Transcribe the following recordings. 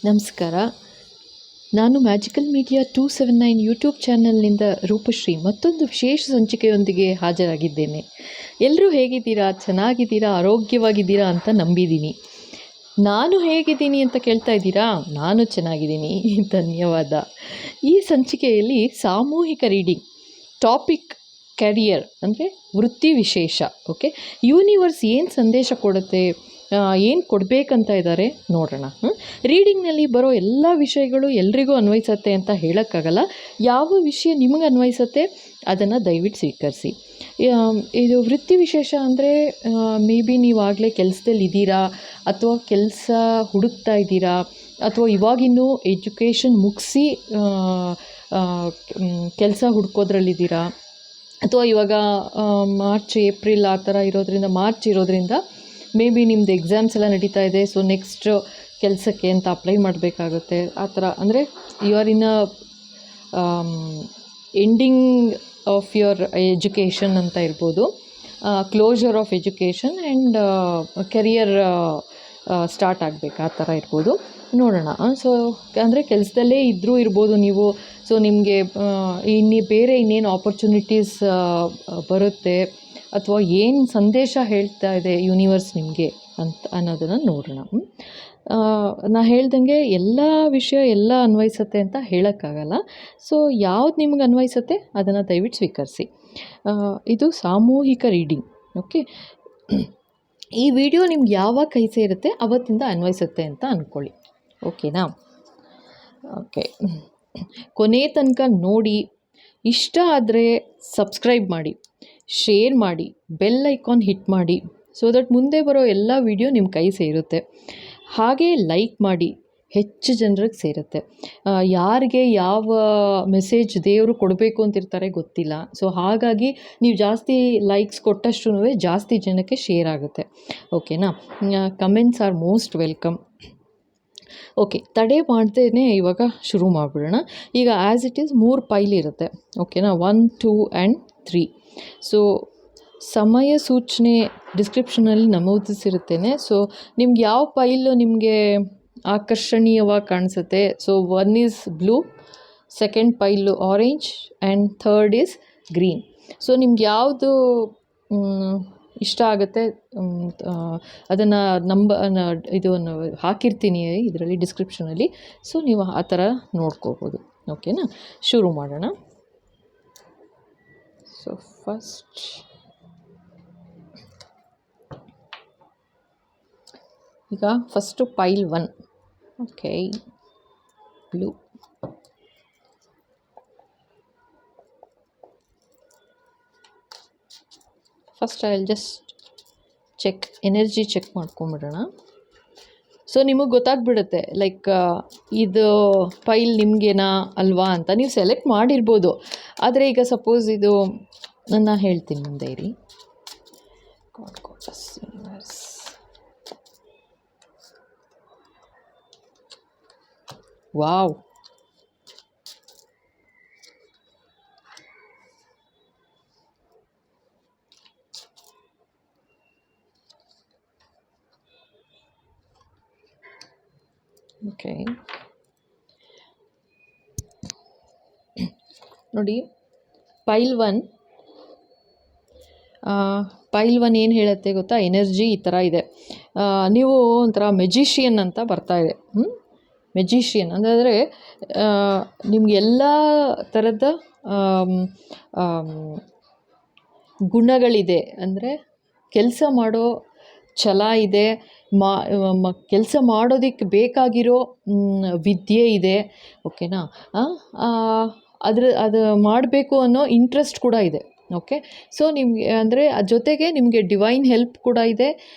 ನಮಸ್ಕಾರ. ನಾನು magical media 279 YouTube ಚಾನಲ್ನಿಂದ Roopashree ಮತ್ತೊಂದು ವಿಶೇಷ ಸಂಚಿಕೆಯೊಂದಿಗೆ ಹಾಜರಾಗಿದ್ದೇನೆ. ಎಲ್ಲರೂ ಹೇಗಿದ್ದೀರಾ? ಚೆನ್ನಾಗಿದ್ದೀರಾ? ಆರೋಗ್ಯವಾಗಿದ್ದೀರಾ ಅಂತ ನಂಬಿದ್ದೀನಿ. ನಾನು ಹೇಗಿದ್ದೀನಿ ಅಂತ ಕೇಳ್ತಾ ಇದ್ದೀರಾ? ನಾನು ಚೆನ್ನಾಗಿದ್ದೀನಿ. ಧನ್ಯವಾದ. ಈ ಸಂಚಿಕೆಯಲ್ಲಿ ಸಾಮೂಹಿಕ ರೀಡಿಂಗ್, ಟಾಪಿಕ್ ಕ್ಯಾರಿಯರ್ ಅಂದರೆ ವೃತ್ತಿ ವಿಶೇಷ. ಓಕೆ, ಯೂನಿವರ್ಸ್ ಏನು ಸಂದೇಶ ಕೊಡುತ್ತೆ, ಏನು ಕೊಡಬೇಕಂತ ಇದ್ದಾರೆ ನೋಡೋಣ. ರೀಡಿಂಗ್ನಲ್ಲಿ ಬರೋ ಎಲ್ಲ ವಿಷಯಗಳು ಎಲ್ರಿಗೂ ಅನ್ವಯಿಸತ್ತೆ ಅಂತ ಹೇಳೋಕ್ಕಾಗಲ್ಲ. ಯಾವ ವಿಷಯ ನಿಮಗೆ ಅನ್ವಯಿಸತ್ತೆ ಅದನ್ನು ದಯವಿಟ್ಟು ಸ್ವೀಕರಿಸಿ. ಇದು ವೃತ್ತಿ ವಿಶೇಷ ಅಂದರೆ ಮೇ ಬಿ ನೀವಾಗಲೇ ಕೆಲಸದಲ್ಲಿ ಇದ್ದೀರಾ, ಅಥವಾ ಕೆಲಸ ಹುಡುಕ್ತಾ ಇದ್ದೀರಾ, ಅಥವಾ ಇವಾಗಿನ್ನೂ ಎಜುಕೇಷನ್ ಮುಗಿಸಿ ಕೆಲಸ ಹುಡ್ಕೋದ್ರಲ್ಲಿದ್ದೀರಾ, ಅಥವಾ ಇವಾಗ ಮಾರ್ಚ್ ಏಪ್ರಿಲ್ ಆ ಥರ ಇರೋದ್ರಿಂದ, ಮಾರ್ಚ್ ಇರೋದ್ರಿಂದ ಮೇ ಬಿ ನಿಮ್ಮದು ಎಕ್ಸಾಮ್ಸ್ ಎಲ್ಲ ನಡೀತಾ ಇದೆ. ಸೊ ನೆಕ್ಸ್ಟ್ ಕೆಲಸಕ್ಕೆ ಅಂತ ಅಪ್ಲೈ ಮಾಡಬೇಕಾಗುತ್ತೆ. ಆ ಥರ ಅಂದರೆ you are in a ending of your education ಅಂತ ಇರ್ಬೋದು, closure of education and career start ಆಗಬೇಕು, ಆ ಥರ ಇರ್ಬೋದು. ನೋಡೋಣ. ಸೊ ಅಂದರೆ ಕೆಲಸದಲ್ಲೇ ಇದ್ದರೂ ಇರ್ಬೋದು ನೀವು. ಸೊ ನಿಮಗೆ ಬೇರೆ ಇನ್ನೇನು ಆಪರ್ಚುನಿಟೀಸ್ ಬರುತ್ತೆ, ಅಥವಾ ಏನು ಸಂದೇಶ ಹೇಳ್ತಾ ಇದೆ ಯೂನಿವರ್ಸ್ ನಿಮಗೆ ಅಂತ ಅನ್ನೋದನ್ನು ನೋಡೋಣ. ನಾ ಹೇಳ್ದಂಗೆ ಎಲ್ಲ ವಿಷಯ ಎಲ್ಲ ಅನ್ವಯಿಸತ್ತೆ ಅಂತ ಹೇಳೋಕ್ಕಾಗಲ್ಲ. ಸೊ ಯಾವ್ದು ನಿಮ್ಗೆ ಅನ್ವಯಿಸತ್ತೆ ಅದನ್ನು ದಯವಿಟ್ಟು ಸ್ವೀಕರಿಸಿ. ಇದು ಸಾಮೂಹಿಕ ರೀಡಿಂಗ್. ಓಕೆ, ಈ ವಿಡಿಯೋ ನಿಮ್ಗೆ ಯಾವಾಗ ಕೈ ಸೇರುತ್ತೆ ಅವತ್ತಿಂದ ಅನ್ವಯಿಸುತ್ತೆ ಅಂತ ಅಂದ್ಕೊಳ್ಳಿ. ಓಕೆನಾ? ಓಕೆ, ಕೊನೆ ತನಕ ನೋಡಿ. ಇಷ್ಟ ಆದರೆ ಸಬ್ಸ್ಕ್ರೈಬ್ ಮಾಡಿ, ಶೇರ್ ಮಾಡಿ, ಬೆಲ್ ಐಕಾನ್ ಹಿಟ್ ಮಾಡಿ, ಸೊ ದಟ್ ಮುಂದೆ ಬರೋ ಎಲ್ಲ ವಿಡಿಯೋ ನಿಮ್ಮ ಕೈ ಸೇರುತ್ತೆ. ಹಾಗೆ ಲೈಕ್ ಮಾಡಿ, ಹೆಚ್ಚು ಜನರಿಗೆ ಸೇರುತ್ತೆ. ಯಾರಿಗೆ ಯಾವ ಮೆಸೇಜ್ ದೇವರು ಕೊಡಬೇಕು ಅಂತಿರ್ತಾರೆ ಗೊತ್ತಿಲ್ಲ. ಸೊ ಹಾಗಾಗಿ ನೀವು ಜಾಸ್ತಿ ಲೈಕ್ಸ್ ಕೊಟ್ಟಷ್ಟು ಜಾಸ್ತಿ ಜನಕ್ಕೆ ಶೇರ್ ಆಗುತ್ತೆ. ಓಕೆನಾ? Comments R most welcome. Okay, ತಡೆ ಮಾಡ್ದೇ ಇವಾಗ ಶುರು ಮಾಡಿಬಿಡೋಣ. ಈಗ ಆ್ಯಸ್ ಇಟ್ ಈಸ್ 3 ಪೈಲ್ ಇರುತ್ತೆ. ಓಕೆನಾ? 1, 2 ಆ್ಯಂಡ್ 3. ಸೊ ಸಮಯ ಸೂಚನೆ ಡಿಸ್ಕ್ರಿಪ್ಷನಲ್ಲಿ ನಮೂದಿಸಿರುತ್ತೇನೆ. ಸೊ ನಿಮ್ಗೆ ಯಾವ ಪೈಲು ನಿಮಗೆ ಆಕರ್ಷಣೀಯವಾಗಿ ಕಾಣಿಸುತ್ತೆ. So 1 is blue, second pile orange and third is green. So ನಿಮ್ಗೆ ಯಾವುದು ಇಷ್ಟ ಆಗುತ್ತೆ ಅದನ್ನು ಇದನ್ನು ಹಾಕಿರ್ತೀನಿ ಇದರಲ್ಲಿ ಡಿಸ್ಕ್ರಿಪ್ಷನಲ್ಲಿ. ಸೊ ನೀವು ಆ ಥರ ನೋಡ್ಕೋಬೋದು. ಓಕೆನಾ? ಶುರು ಮಾಡೋಣ. ಸೊ ಫಸ್ಟ್ ಈಗ first pile 1. Okay, blue. First I will just check energy check ಮಾಡ್ಕೊಂಬಿಡೋಣ. ಸೊ ನಿಮಗೆ ಗೊತ್ತಾಗ್ಬಿಡುತ್ತೆ ಲೈಕ್ ಇದು ಫೈಲ್ ನಿಮಗೇನಾ ಅಲ್ವಾ ಅಂತ. ನೀವು ಸೆಲೆಕ್ಟ್ ಮಾಡಿರ್ಬೋದು, ಆದರೆ ಈಗ ಸಪೋಸ್ ಇದು ನಾನು ಹೇಳ್ತೀನಿ, ಮುಂದೆ ಇರಿ. ವಾವ್, ಓಕೆ ನೋಡಿ, ಪೈಲ್ 1 ಏನು ಹೇಳುತ್ತೆ ಗೊತ್ತಾ? ಎನರ್ಜಿ ಈ ಥರ ಇದೆ. ನೀವು ಒಂಥರ ಮೆಜಿಷಿಯನ್ ಅಂತ ಬರ್ತಾ ಇದೆ. ಮೆಜಿಷಿಯನ್ ಅಂದರೆ ನಿಮ್ಗೆ ಎಲ್ಲ ಥರದ ಗುಣಗಳಿದೆ. ಅಂದರೆ ಕೆಲಸ ಮಾಡೋ ಛಲ ಇದೆ, ಕೆಲಸ ಮಾಡೋದಕ್ಕೆ ಬೇಕಾಗಿರೋ ವಿದ್ಯೆ ಇದೆ. ಓಕೆನಾ? ಅದು ಮಾಡಬೇಕು ಅನ್ನೋ ಇಂಟ್ರೆಸ್ಟ್ ಕೂಡ ಇದೆ. ಓಕೆ, ಸೊ ನಿಮಗೆ ಅಂದರೆ ಜೊತೆಗೆ ನಿಮಗೆ ಡಿವೈನ್ ಹೆಲ್ಪ್ ಕೂಡ ಇದೆ.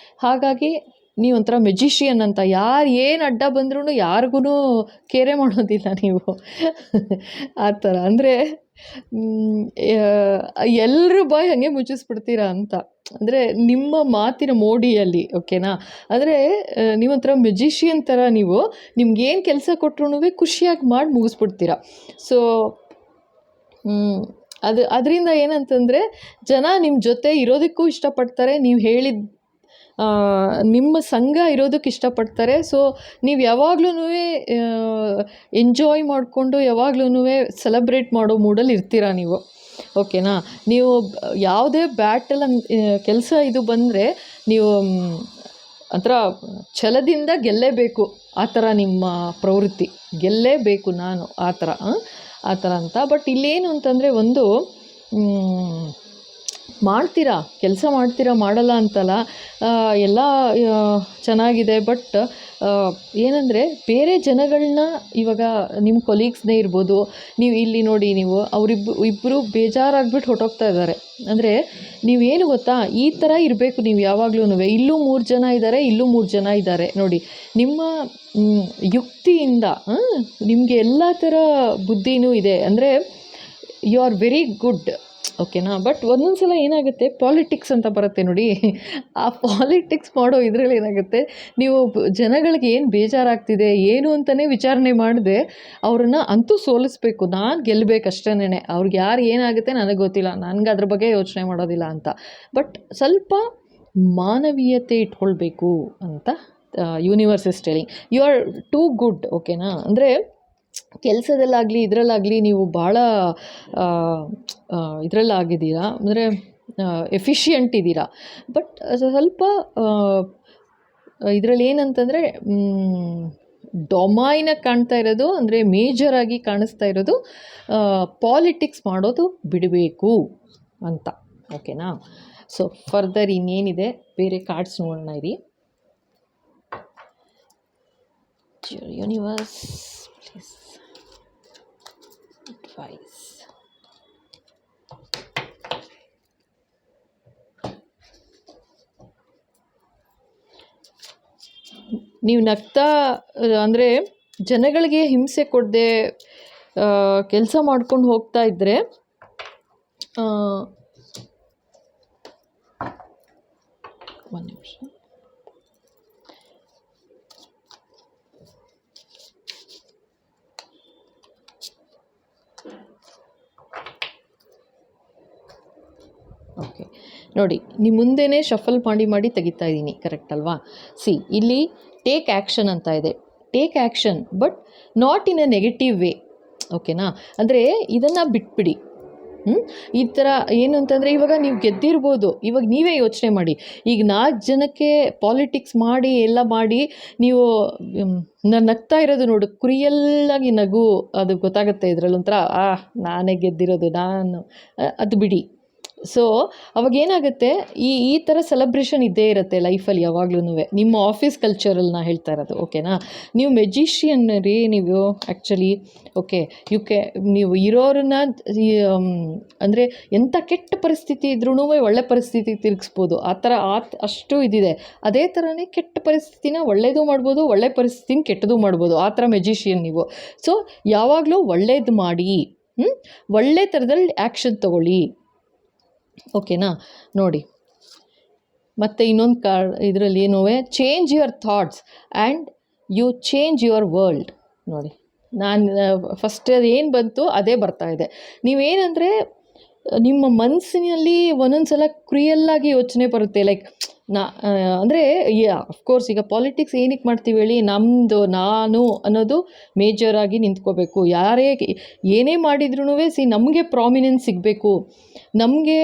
ಹಾಗಾಗಿ ನೀವು ಒಂಥರ ಮೆಜಿಷಿಯನ್ ಅಂತ. ಯಾರು ಏನು ಅಡ್ಡ ಬಂದ್ರೂ ಯಾರಿಗೂ ಕೇರೆ ಮಾಡೋದಿಲ್ಲ ನೀವು. ಆ ಥರ ಅಂದರೆ ಎಲ್ಲರೂ ಬಾಯಿ ಹಾಗೆ ಮುಚ್ಚಿಸ್ಬಿಡ್ತೀರಾ ಅಂತ. ಅಂದರೆ ನಿಮ್ಮ ಮಾತಿನ ಮೋಡಿಯಲ್ಲಿ. ಓಕೆನಾ? ಅಂದರೆ ನೀವೊಂಥರ ಮೆಜಿಷಿಯನ್ ಥರ. ನೀವು ನಿಮ್ಗೇನು ಕೆಲಸ ಕೊಟ್ರೂ ಖುಷಿಯಾಗಿ ಮಾಡಿ ಮುಗಿಸ್ಬಿಡ್ತೀರ. ಸೊ ಅದರಿಂದ ಏನಂತಂದರೆ ಜನ ನಿಮ್ಮ ಜೊತೆ ಇರೋದಕ್ಕೂ ಇಷ್ಟಪಡ್ತಾರೆ. ನೀವು ಹೇಳಿದ ನಿಮ್ಮ ಸಂಘ ಇರೋದಕ್ಕೆ ಇಷ್ಟಪಡ್ತಾರೆ. ಸೊ ನೀವು ಯಾವಾಗ್ಲೂ ಎಂಜಾಯ್ ಮಾಡಿಕೊಂಡು ಯಾವಾಗ್ಲೂ ಸೆಲೆಬ್ರೇಟ್ ಮಾಡೋ ಮೂಡಲ್ಲಿ ಇರ್ತೀರ ನೀವು. ಓಕೆನಾ. ನೀವು ಯಾವುದೇ ಬ್ಯಾಟಲ್ ಕೆಲಸ ಇದು ಬಂದರೆ ನೀವು ಒಂಥರ ಛಲದಿಂದ ಗೆಲ್ಲೇಬೇಕು, ಆ ಥರ ನಿಮ್ಮ ಪ್ರವೃತ್ತಿ. ಗೆಲ್ಲೇಬೇಕು ನಾನು ಆ ಥರ ಅಂತ. ಬಟ್ ಇಲ್ಲೇನು ಅಂತಂದರೆ ಒಂದು ಮಾಡ್ತೀರಾ, ಕೆಲಸ ಮಾಡ್ತೀರಾ, ಮಾಡಲ್ಲ ಅಂತಲ್ಲ, ಎಲ್ಲ ಚೆನ್ನಾಗಿದೆ. ಬಟ್ ಏನಂದರೆ ಬೇರೆ ಜನಗಳನ್ನ, ಇವಾಗ ನಿಮ್ಮ ಕೊಲೀಗ್ಸ್ನೇ ಇರ್ಬೋದು, ನೀವು ಇಲ್ಲಿ ನೋಡಿ, ನೀವು ಇಬ್ಬರು ಬೇಜಾರಾಗ್ಬಿಟ್ಟು ಹೊರಟೋಗ್ತಾ ಇದ್ದಾರೆ ಅಂದರೆ ನೀವೇನು ಗೊತ್ತಾ, ಈ ಥರ ಇರಬೇಕು ನೀವು ಯಾವಾಗ್ಲೂ. ಇಲ್ಲೂ 3 ಜನ ಇದ್ದಾರೆ, ಇಲ್ಲೂ 3 ಜನ ಇದ್ದಾರೆ ನೋಡಿ. ನಿಮ್ಮ ಯುಕ್ತಿಯಿಂದ ನಿಮಗೆ ಎಲ್ಲ ಥರ ಬುದ್ಧಿನೂ ಇದೆ ಅಂದರೆ ಯು ಆರ್ ವೆರಿ ಗುಡ್. ಓಕೆನಾ. ಬಟ್ ಒಂದೊಂದು ಸಲ ಏನಾಗುತ್ತೆ, ಪಾಲಿಟಿಕ್ಸ್ ಅಂತ ಬರುತ್ತೆ ನೋಡಿ. ಆ ಪಾಲಿಟಿಕ್ಸ್ ಮಾಡೋ ಇದರಲ್ಲಿ ಏನಾಗುತ್ತೆ, ನೀವು ಜನಗಳಿಗೆ ಏನು ಬೇಜಾರಾಗ್ತಿದೆ ಏನು ಅಂತಲೇ ವಿಚಾರಣೆ ಮಾಡದೆ ಅವ್ರನ್ನ ಅಂತೂ ಸೋಲಿಸ್ಬೇಕು, ನಾನು ಗೆಲ್ಲಬೇಕಷ್ಟೇನೆ. ಅವ್ರಿಗೆ ಯಾರು ಏನಾಗುತ್ತೆ ನನಗೆ ಗೊತ್ತಿಲ್ಲ, ನನಗೆ ಅದ್ರ ಬಗ್ಗೆ ಯೋಚನೆ ಮಾಡೋದಿಲ್ಲ ಅಂತ. ಬಟ್ ಸ್ವಲ್ಪ ಮಾನವೀಯತೆ ಇಟ್ಕೊಳ್ಬೇಕು ಅಂತ universe is telling. You are too good. ಓಕೆನಾ. ಅಂದರೆ ಕೆಲಸದಲ್ಲಾಗಲಿ ಇದರಲ್ಲಾಗಲಿ ನೀವು ಭಾಳ ಇದರಲ್ಲಾಗಿದ್ದೀರಾ, ಅಂದರೆ ಎಫಿಷಿಯಂಟ್ ಇದ್ದೀರಾ. ಬಟ್ ಸ್ವಲ್ಪ ಇದರಲ್ಲಿ ಏನಂತಂದರೆ ಡೊಮೈನಾಗಿ ಕಾಣ್ತಾ ಇರೋದು, ಅಂದರೆ ಮೇಜರಾಗಿ ಕಾಣಿಸ್ತಾ ಇರೋದು ಪಾಲಿಟಿಕ್ಸ್ ಮಾಡೋದು ಬಿಡಬೇಕು ಅಂತ. ಓಕೆನಾ. ಸೊ ಫರ್ದರ್ ಇನ್ನೇನಿದೆ ಬೇರೆ ಕಾರ್ಡ್ಸ್ ನೋಡೋಣ ಇರಿ. Universe please advice. ನೀವು ನಗ್ತಾ ಅಂದರೆ ಜನಗಳಿಗೆ ಹಿಂಸೆ ಕೊಡದೆ ಕೆಲಸ ಮಾಡ್ಕೊಂಡು ಹೋಗ್ತಾ ಇದ್ದರೆ ಒಂದು ನಿಮಿಷ. ಓಕೆ ನೋಡಿ, ನಿಮ್ಮ ಮುಂದೆನೇ ಶಫಲ್ ಮಾಡಿ ತೆಗಿತಾ ಇದ್ದೀನಿ, ಕರೆಕ್ಟ್ ಅಲ್ವಾ? ಇಲ್ಲಿ ಟೇಕ್ ಆ್ಯಕ್ಷನ್ ಅಂತ ಇದೆ. Take action but not in a negative way. ಓಕೆನಾ. ಅಂದರೆ ಇದನ್ನು ಬಿಟ್ಬಿಡಿ. ಈ ಥರ ಏನು ಅಂತಂದರೆ, ಇವಾಗ ನೀವು ಗೆದ್ದಿರ್ಬೋದು, ಇವಾಗ ನೀವೇ ಯೋಚನೆ ಮಾಡಿ, ಈಗ 4 ಜನಕ್ಕೆ ಪಾಲಿಟಿಕ್ಸ್ ಮಾಡಿ ಎಲ್ಲ ಮಾಡಿ ನೀವು ನಗ್ತಾ ಇರೋದು ನೋಡು, ಕುರಿಯಲ್ಲಾಗಿ ನಗು, ಅದು ಗೊತ್ತಾಗುತ್ತೆ ಇದರಲ್ಲೊಂಥರ ನಾನೇ ಗೆದ್ದಿರೋದು ನಾನು, ಅದು ಬಿಡಿ. ಸೊ ಅವಾಗೇನಾಗುತ್ತೆ, ಈ ಥರ ಸೆಲೆಬ್ರೇಷನ್ ಇದ್ದೇ ಇರುತ್ತೆ ಲೈಫಲ್ಲಿ ಯಾವಾಗ್ಲೂ. ನಿಮ್ಮ ಆಫೀಸ್ ಕಲ್ಚರಲ್ಲಿ ನಾ ಹೇಳ್ತಾ ಇರೋದು. ಓಕೆನಾ. ನೀವು ಮೆಜಿಷಿಯನ್ ರೀ ನೀವು ಆ್ಯಕ್ಚುಲಿ. ಓಕೆ. ನೀವು ಇರೋರನ್ನ ಅಂದರೆ ಎಂಥ ಕೆಟ್ಟ ಪರಿಸ್ಥಿತಿ ಇದ್ರೂ ಒಳ್ಳೆ ಪರಿಸ್ಥಿತಿ ತಿರುಗಿಸ್ಬೋದು, ಆ ಥರ ಅಷ್ಟು ಇದಿದೆ. ಅದೇ ಥರನೇ ಕೆಟ್ಟ ಪರಿಸ್ಥಿತಿನ ಒಳ್ಳೇದು ಮಾಡ್ಬೋದು, ಒಳ್ಳೆ ಪರಿಸ್ಥಿತಿನ ಕೆಟ್ಟದು ಮಾಡ್ಬೋದು, ಆ ಥರ ಮೆಜಿಷಿಯನ್ ನೀವು. ಸೊ ಯಾವಾಗಲೂ ಒಳ್ಳೇದು ಮಾಡಿ, ಒಳ್ಳೆ ಥರದಲ್ಲಿ ಆ್ಯಕ್ಷನ್ ತಗೊಳ್ಳಿ. ಓಕೆನಾ. ನೋಡಿ, ಮತ್ತು ಇನ್ನೊಂದು ಕಾರ್ಡ್ ಇದರಲ್ಲಿ ಏನೋ, change your thoughts and you change your world. ನೋಡಿ, ನಾನು ಫಸ್ಟ್ ಏನು ಬಂತು ಅದೇ ಬರ್ತಾ ಇದೆ. ನೀವೇನಂದರೆ ನಿಮ್ಮ ಮನಸ್ಸಿನಲ್ಲಿ ಒಂದೊಂದು ಸಲ ಕ್ರಿಯಲ್ಲಾಗಿ ಯೋಚನೆ ಬರುತ್ತೆ, ಲೈಕ್ ಅಂದರೆ ಅಫ್ಕೋರ್ಸ್ ಈಗ ಪಾಲಿಟಿಕ್ಸ್ ಏನಕ್ಕೆ ಮಾಡ್ತೀವಿ ಹೇಳಿ, ನಮ್ಮದು ನಾನು ಅನ್ನೋದು ಮೇಜರಾಗಿ ನಿಂತ್ಕೋಬೇಕು. ಏನೇ ಮಾಡಿದ್ರೂ ನಮಗೆ ಪ್ರಾಮಿನೆನ್ಸ್ ಸಿಗಬೇಕು, ನಮಗೆ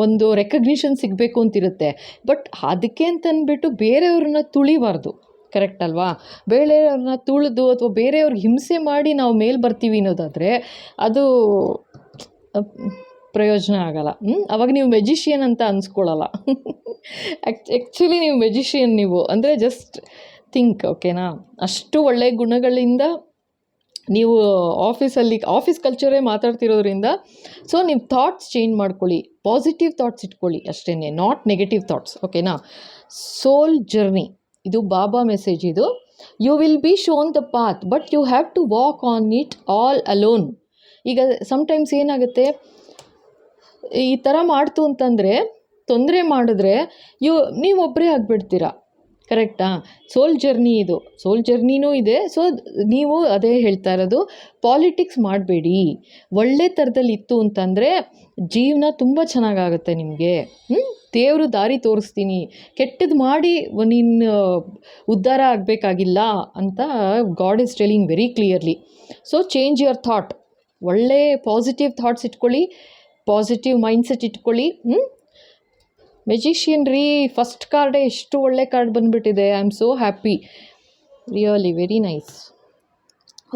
ಒಂದು ರೆಕಗ್ನಿಷನ್ ಸಿಗಬೇಕು ಅಂತಿರುತ್ತೆ. ಬಟ್ ಅದಕ್ಕೆ ಅಂತಂದ್ಬಿಟ್ಟು ಬೇರೆಯವ್ರನ್ನ ತುಳಿಬಾರ್ದು, ಕರೆಕ್ಟ್ ಅಲ್ವಾ? ಬೇರೆಯವ್ರನ್ನ ತುಳಿದು ಅಥವಾ ಬೇರೆಯವ್ರಿಗೆ ಹಿಂಸೆ ಮಾಡಿ ನಾವು ಮೇಲೆ ಬರ್ತೀವಿ ಅನ್ನೋದಾದರೆ ಅದು ಪ್ರಯೋಜನ ಆಗಲ್ಲ. ಅವಾಗ ನೀವು ಮೆಜಿಷಿಯನ್ ಅಂತ ಅನ್ಸ್ಕೊಳ್ಳಲ್ಲ. ಆ್ಯಕ್ಚುಲಿ ನೀವು ಮೆಜಿಷಿಯನ್ ನೀವು ಅಂದರೆ ಜಸ್ಟ್ ಥಿಂಕ್. ಓಕೆನಾ. ಅಷ್ಟು ಒಳ್ಳೆಯ ಗುಣಗಳಿಂದ ನೀವು ಆಫೀಸ್ ಕಲ್ಚರೇ ಮಾತಾಡ್ತಿರೋದ್ರಿಂದ ಸೊ ನೀವು ಥಾಟ್ಸ್ ಚೇಂಜ್ ಮಾಡ್ಕೊಳ್ಳಿ, ಪಾಸಿಟಿವ್ ಥಾಟ್ಸ್ ಇಟ್ಕೊಳ್ಳಿ ಅಷ್ಟೇ, ನಾಟ್ ನೆಗೆಟಿವ್ ಥಾಟ್ಸ್. ಓಕೆನಾ. ಸೋಲ್ ಜರ್ನಿ, ಇದು ಬಾಬಾ ಮೆಸೇಜ್ ಇದು. You will be shown the path but you have to walk on it all alone. ಈಗ ಸಮ್ಟೈಮ್ಸ್ ಏನಾಗುತ್ತೆ, ಈ ಥರ ಮಾಡ್ತು ಅಂತಂದರೆ, ತೊಂದರೆ ಮಾಡಿದ್ರೆ ನೀವೊಬ್ಬರೇ ಆಗಿಬಿಡ್ತೀರಾ, ಕರೆಕ್ಟಾ? ಸೋಲ್ ಜರ್ನಿ ಇದು, ಸೋಲ್ ಜರ್ನಿನೂ ಇದೆ. ಸೊ ನೀವು ಅದೇ ಹೇಳ್ತಾ ಇರೋದು, ಪಾಲಿಟಿಕ್ಸ್ ಮಾಡಬೇಡಿ. ಒಳ್ಳೆ ಥರದಲ್ಲಿ ಇತ್ತು ಅಂತಂದರೆ ಜೀವನ ತುಂಬ ಚೆನ್ನಾಗಾಗುತ್ತೆ ನಿಮಗೆ. ದೇವರು ದಾರಿ ತೋರಿಸ್ತೀನಿ, ಕೆಟ್ಟದ್ದು ಮಾಡಿ ನೀನು ಉದ್ಧಾರ ಆಗಬೇಕಾಗಿಲ್ಲ ಅಂತ god is telling very clearly. So change your thought, ಒಳ್ಳೆ ಪಾಸಿಟಿವ್ ಥಾಟ್ಸ್ ಇಟ್ಕೊಳ್ಳಿ, ಪಾಸಿಟಿವ್ ಮೈಂಡ್ಸೆಟ್ ಇಟ್ಕೊಳ್ಳಿ. ಮೆಜಿಷಿಯನ್ ರೀ, ಫಸ್ಟ್ ಕಾರ್ಡೇ ಎಷ್ಟು ಒಳ್ಳೆ ಕಾರ್ಡ್ ಬಂದುಬಿಟ್ಟಿದೆ. I am so happy, really very nice.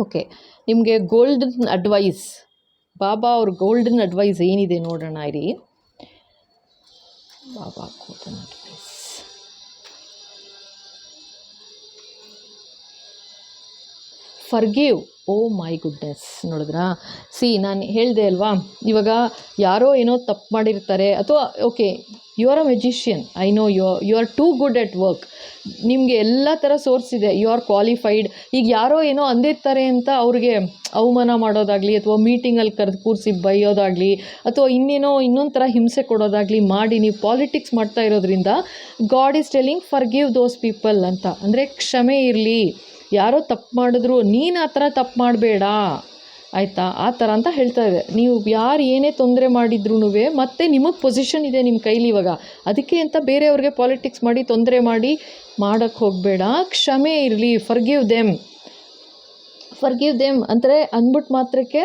Okay, ನಿಮಗೆ ಗೋಲ್ಡನ್ ಅಡ್ವೈಸ್, ಬಾಬಾ ಅವ್ರ ಗೋಲ್ಡನ್ ಅಡ್ವೈಸ್ ಏನಿದೆ ನೋಡೋಣ ಇರಿ. Baba golden advice. Forgive. Oh my goodness, ನೋಡಿದ್ರಾ? ನಾನು ಹೇಳಿದೆ ಅಲ್ವಾ, ಇವಾಗ ಯಾರೋ ಏನೋ ತಪ್ಪು ಮಾಡಿರ್ತಾರೆ, ಅಥವಾ okay you are a magician, I know you are too good at work, ನಿಮಗೆ ಎಲ್ಲ ಥರ ಸೋರ್ಸ್ ಇದೆ, ಯು ಆರ್ ಕ್ವಾಲಿಫೈಡ್. ಈಗ ಯಾರೋ ಏನೋ ಅಂದಿರ್ತಾರೆ ಅಂತ ಅವ್ರಿಗೆ ಅವಮಾನ ಮಾಡೋದಾಗಲಿ, ಅಥವಾ ಮೀಟಿಂಗಲ್ಲಿ ಕರೆದು ಕೂರಿಸಿ ಬೈಯೋದಾಗಲಿ, ಅಥವಾ ಇನ್ನೊಂದು ಥರ ಹಿಂಸೆ ಕೊಡೋದಾಗಲಿ ಮಾಡಿ ನೀವು ಪಾಲಿಟಿಕ್ಸ್ ಮಾಡ್ತಾ ಇರೋದ್ರಿಂದ god is telling forgive those people ಅಂತ. ಅಂದರೆ ಕ್ಷಮೆ ಇರಲಿ, ಯಾರೋ ತಪ್ಪು ಮಾಡಿದ್ರು ನೀನು ಆ ಥರ ತಪ್ಪು ಮಾಡಬೇಡ, ಆಯಿತಾ? ಆ ಥರ ಅಂತ ಹೇಳ್ತಾ ಇದೆ. ನೀವು ಯಾರು ಏನೇ ತೊಂದರೆ ಮಾಡಿದ್ರೂ ಮತ್ತೆ ನಿಮಗೆ ಪೊಸಿಷನ್ ಇದೆ ನಿಮ್ಮ ಕೈಲಿ ಇವಾಗ, ಅದಕ್ಕೆ ಅಂತ ಬೇರೆಯವ್ರಿಗೆ ಪಾಲಿಟಿಕ್ಸ್ ಮಾಡಿ ತೊಂದರೆ ಮಾಡಿ ಮಾಡೋಕ್ಕೆ ಹೋಗಬೇಡ. ಕ್ಷಮೆ ಇರಲಿ, ಫರ್ಗಿವ್ ದೆಮ್ ಅಂದರೆ ಅಂದ್ಬಿಟ್ಟು ಮಾತ್ರಕ್ಕೆ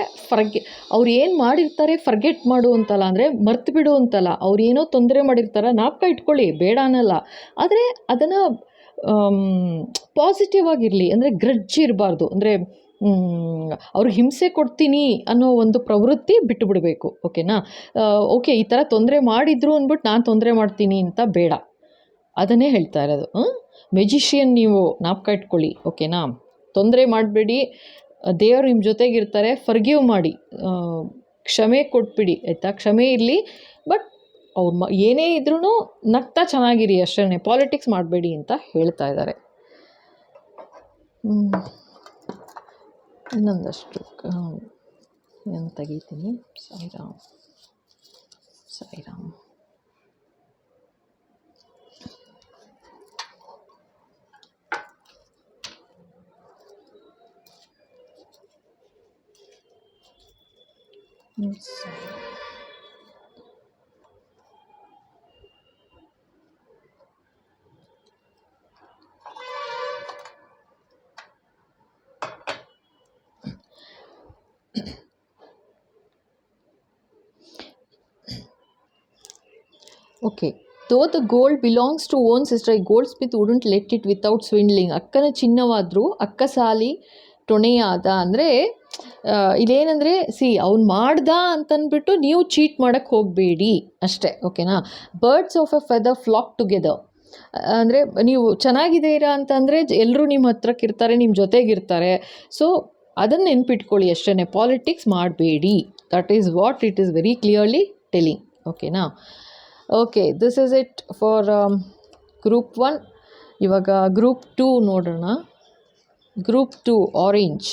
ಅವ್ರು ಏನು ಮಾಡಿರ್ತಾರೆ ಫರ್ಗೆಟ್ ಮಾಡು ಅಂತಲ್ಲ, ಅಂದರೆ ಮರ್ತು ಬಿಡು ಅಂತಲ್ಲ. ಅವ್ರು ಏನೋ ತೊಂದರೆ ಮಾಡಿರ್ತಾರೆ ಜ್ಞಾಪಕ ಇಟ್ಕೊಳ್ಳಿ, ಬೇಡ ಅನ್ನಲ್ಲ, ಆದರೆ ಅದನ್ನು ಪಾಸಿಟಿವ್ ಆಗಿರಲಿ, ಅಂದರೆ ಗ್ರಡ್ಜ್ ಇರಬಾರ್ದು. ಅಂದರೆ ಅವ್ರಿಗೆ ಹಿಂಸೆ ಕೊಡ್ತೀನಿ ಅನ್ನೋ ಒಂದು ಪ್ರವೃತ್ತಿ ಬಿಟ್ಟುಬಿಡಬೇಕು. ಓಕೆನಾ? ಓಕೆ, ಈ ಥರ ತೊಂದರೆ ಮಾಡಿದ್ರು ಅಂದ್ಬಿಟ್ಟು ನಾನು ತೊಂದರೆ ಮಾಡ್ತೀನಿ ಅಂತ ಬೇಡ, ಅದನ್ನೇ ಹೇಳ್ತಾ ಇರೋದು. ಮೆಜಿಷಿಯನ್ ನೀವು ಜ್ಞಾಪಕ ಇಟ್ಕೊಳ್ಳಿ, ಓಕೆನಾ? ತೊಂದರೆ ಮಾಡಬೇಡಿ, ದೇವರು ನಿಮ್ಮ ಜೊತೆಗಿರ್ತಾರೆ. ಫರ್ಗಿವ್ ಮಾಡಿ, ಕ್ಷಮೆ ಕೊಟ್ಬಿಡಿ, ಆಯಿತಾ? ಕ್ಷಮೆ ಇರಲಿ, ಬಟ್ ಅವ್ರು ಏನೇ ಇದ್ರೂ ನಗ್ತಾ ಚೆನ್ನಾಗಿರಿ ಅಷ್ಟೇ, ಪಾಲಿಟಿಕ್ಸ್ ಮಾಡಬೇಡಿ ಅಂತ ಹೇಳ್ತಾ ಇದ್ದಾರೆ. ಇನ್ನೊಂದಷ್ಟು ನಾನು ತೆಗಿತೀನಿ. Sairam. Okay, though the gold belongs to own sister, a goldsmith wouldn't let it without swindling. ಅಕ್ಕನ ಚಿನ್ನವಾದರೂ ಅಕ್ಕ ಸಾಲಿ ಟೊಣೆಯಾದ. ಅಂದರೆ ಇದೇನೆಂದರೆ ಅವ್ನು ಮಾಡ್ದ ಅಂತಂದ್ಬಿಟ್ಟು ನೀವು ಚೀಟ್ ಮಾಡೋಕ್ಕೆ ಹೋಗಬೇಡಿ ಅಷ್ಟೇ, ಓಕೆನಾ? Birds of a feather flock together. ಅಂದರೆ ನೀವು ಚೆನ್ನಾಗಿದ್ದೀರಾ ಅಂತಂದರೆ ಎಲ್ಲರೂ ನಿಮ್ಮ ಹತ್ರಕ್ಕೆ ಇರ್ತಾರೆ, ನಿಮ್ಮ ಜೊತೆಗಿರ್ತಾರೆ. ಸೊ ಅದನ್ನು ನೆನ್ಪಿಟ್ಕೊಳ್ಳಿ ಅಷ್ಟೇ, ಪಾಲಿಟಿಕ್ಸ್ ಮಾಡಬೇಡಿ. That is what it is very clearly telling, ಓಕೆನಾ? Okay, this is it for group 1. ಇವಾಗ ಗ್ರೂಪ್ 2 ನೋಡೋಣ. Group 2 orange.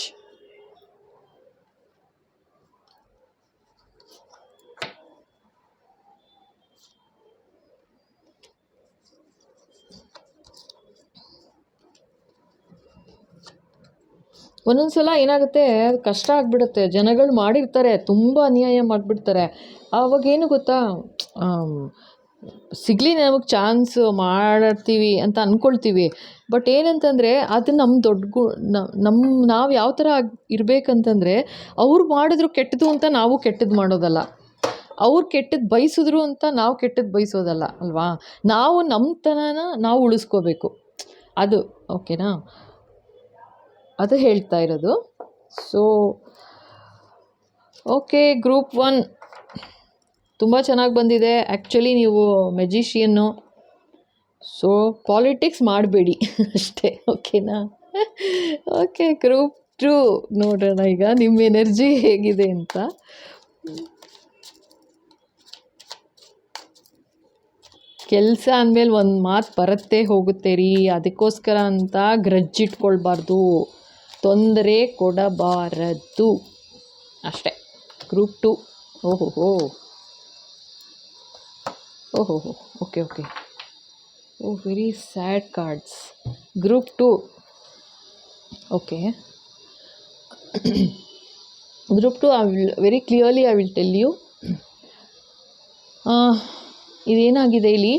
ಒಂದೊಂದು ಸಲ ಏನಾಗುತ್ತೆ, ಕಷ್ಟ ಆಗಿಬಿಡುತ್ತೆ. ಜನಗಳು ಮಾಡಿರ್ತಾರೆ, ತುಂಬ ಅನ್ಯಾಯ ಮಾಡಿಬಿಡ್ತಾರೆ. ಆವಾಗೇನು ಗೊತ್ತಾ, ಸಿಗಲಿ ನಮಗೆ ಚಾನ್ಸ್ ಮಾಡ್ತೀವಿ ಅಂತ ಅಂದ್ಕೊಳ್ತೀವಿ. ಬಟ್ ಏನಂತಂದರೆ ಅದು ನಮ್ಮ ನಾವು ಯಾವ ಥರ ಇರಬೇಕಂತಂದರೆ, ಅವ್ರು ಮಾಡಿದ್ರು ಕೆಟ್ಟದು ಅಂತ ನಾವು ಕೆಟ್ಟದ್ದು ಮಾಡೋದಲ್ಲ, ಅವ್ರು ಕೆಟ್ಟದ್ದು ಬಯಸಿದ್ರು ಅಂತ ನಾವು ಕೆಟ್ಟದ್ದು ಬಯಸೋದಲ್ಲ ಅಲ್ವಾ? ನಾವು ನಮ್ಮತನನ ನಾವು ಉಳಿಸ್ಕೋಬೇಕು, ಅದು ಓಕೆನಾ? ಅದು ಹೇಳ್ತಾ ಇರೋದು. ಸೊ ಓಕೆ, ಗ್ರೂಪ್ 1 ತುಂಬ ಚೆನ್ನಾಗಿ ಬಂದಿದೆ. ಆ್ಯಕ್ಚುಲಿ ನೀವು ಮೆಜಿಷಿಯನ್ನು, ಸೊ ಪಾಲಿಟಿಕ್ಸ್ ಮಾಡಬೇಡಿ ಅಷ್ಟೇ, ಓಕೆನಾ? ಓಕೆ, ಗ್ರೂಪ್ 2 ನೋಡೋಣ ಈಗ ನಿಮ್ಮ ಎನರ್ಜಿ ಹೇಗಿದೆ ಅಂತ. ಕೆಲಸ ಅಂದಮೇಲೆ ಒಂದು ಮಾತು ಬರುತ್ತೆ ಹೋಗುತ್ತೆ ರೀ, ಅದಕ್ಕೋಸ್ಕರ ಅಂತ ಗ್ರಜ್ಜಿಟ್ಕೊಳ್ಬಾರ್ದು, ತೊಂದರೆ ಕೊಡಬಾರದು ಅಷ್ಟೇ. ಗ್ರೂಪ್ 2. ಓಹೋ, okay, very sad cards. Group 2, okay. Group 2, I will very clearly I will tell you. ಇದೇನಾಗಿದೆ ಇಲ್ಲಿ,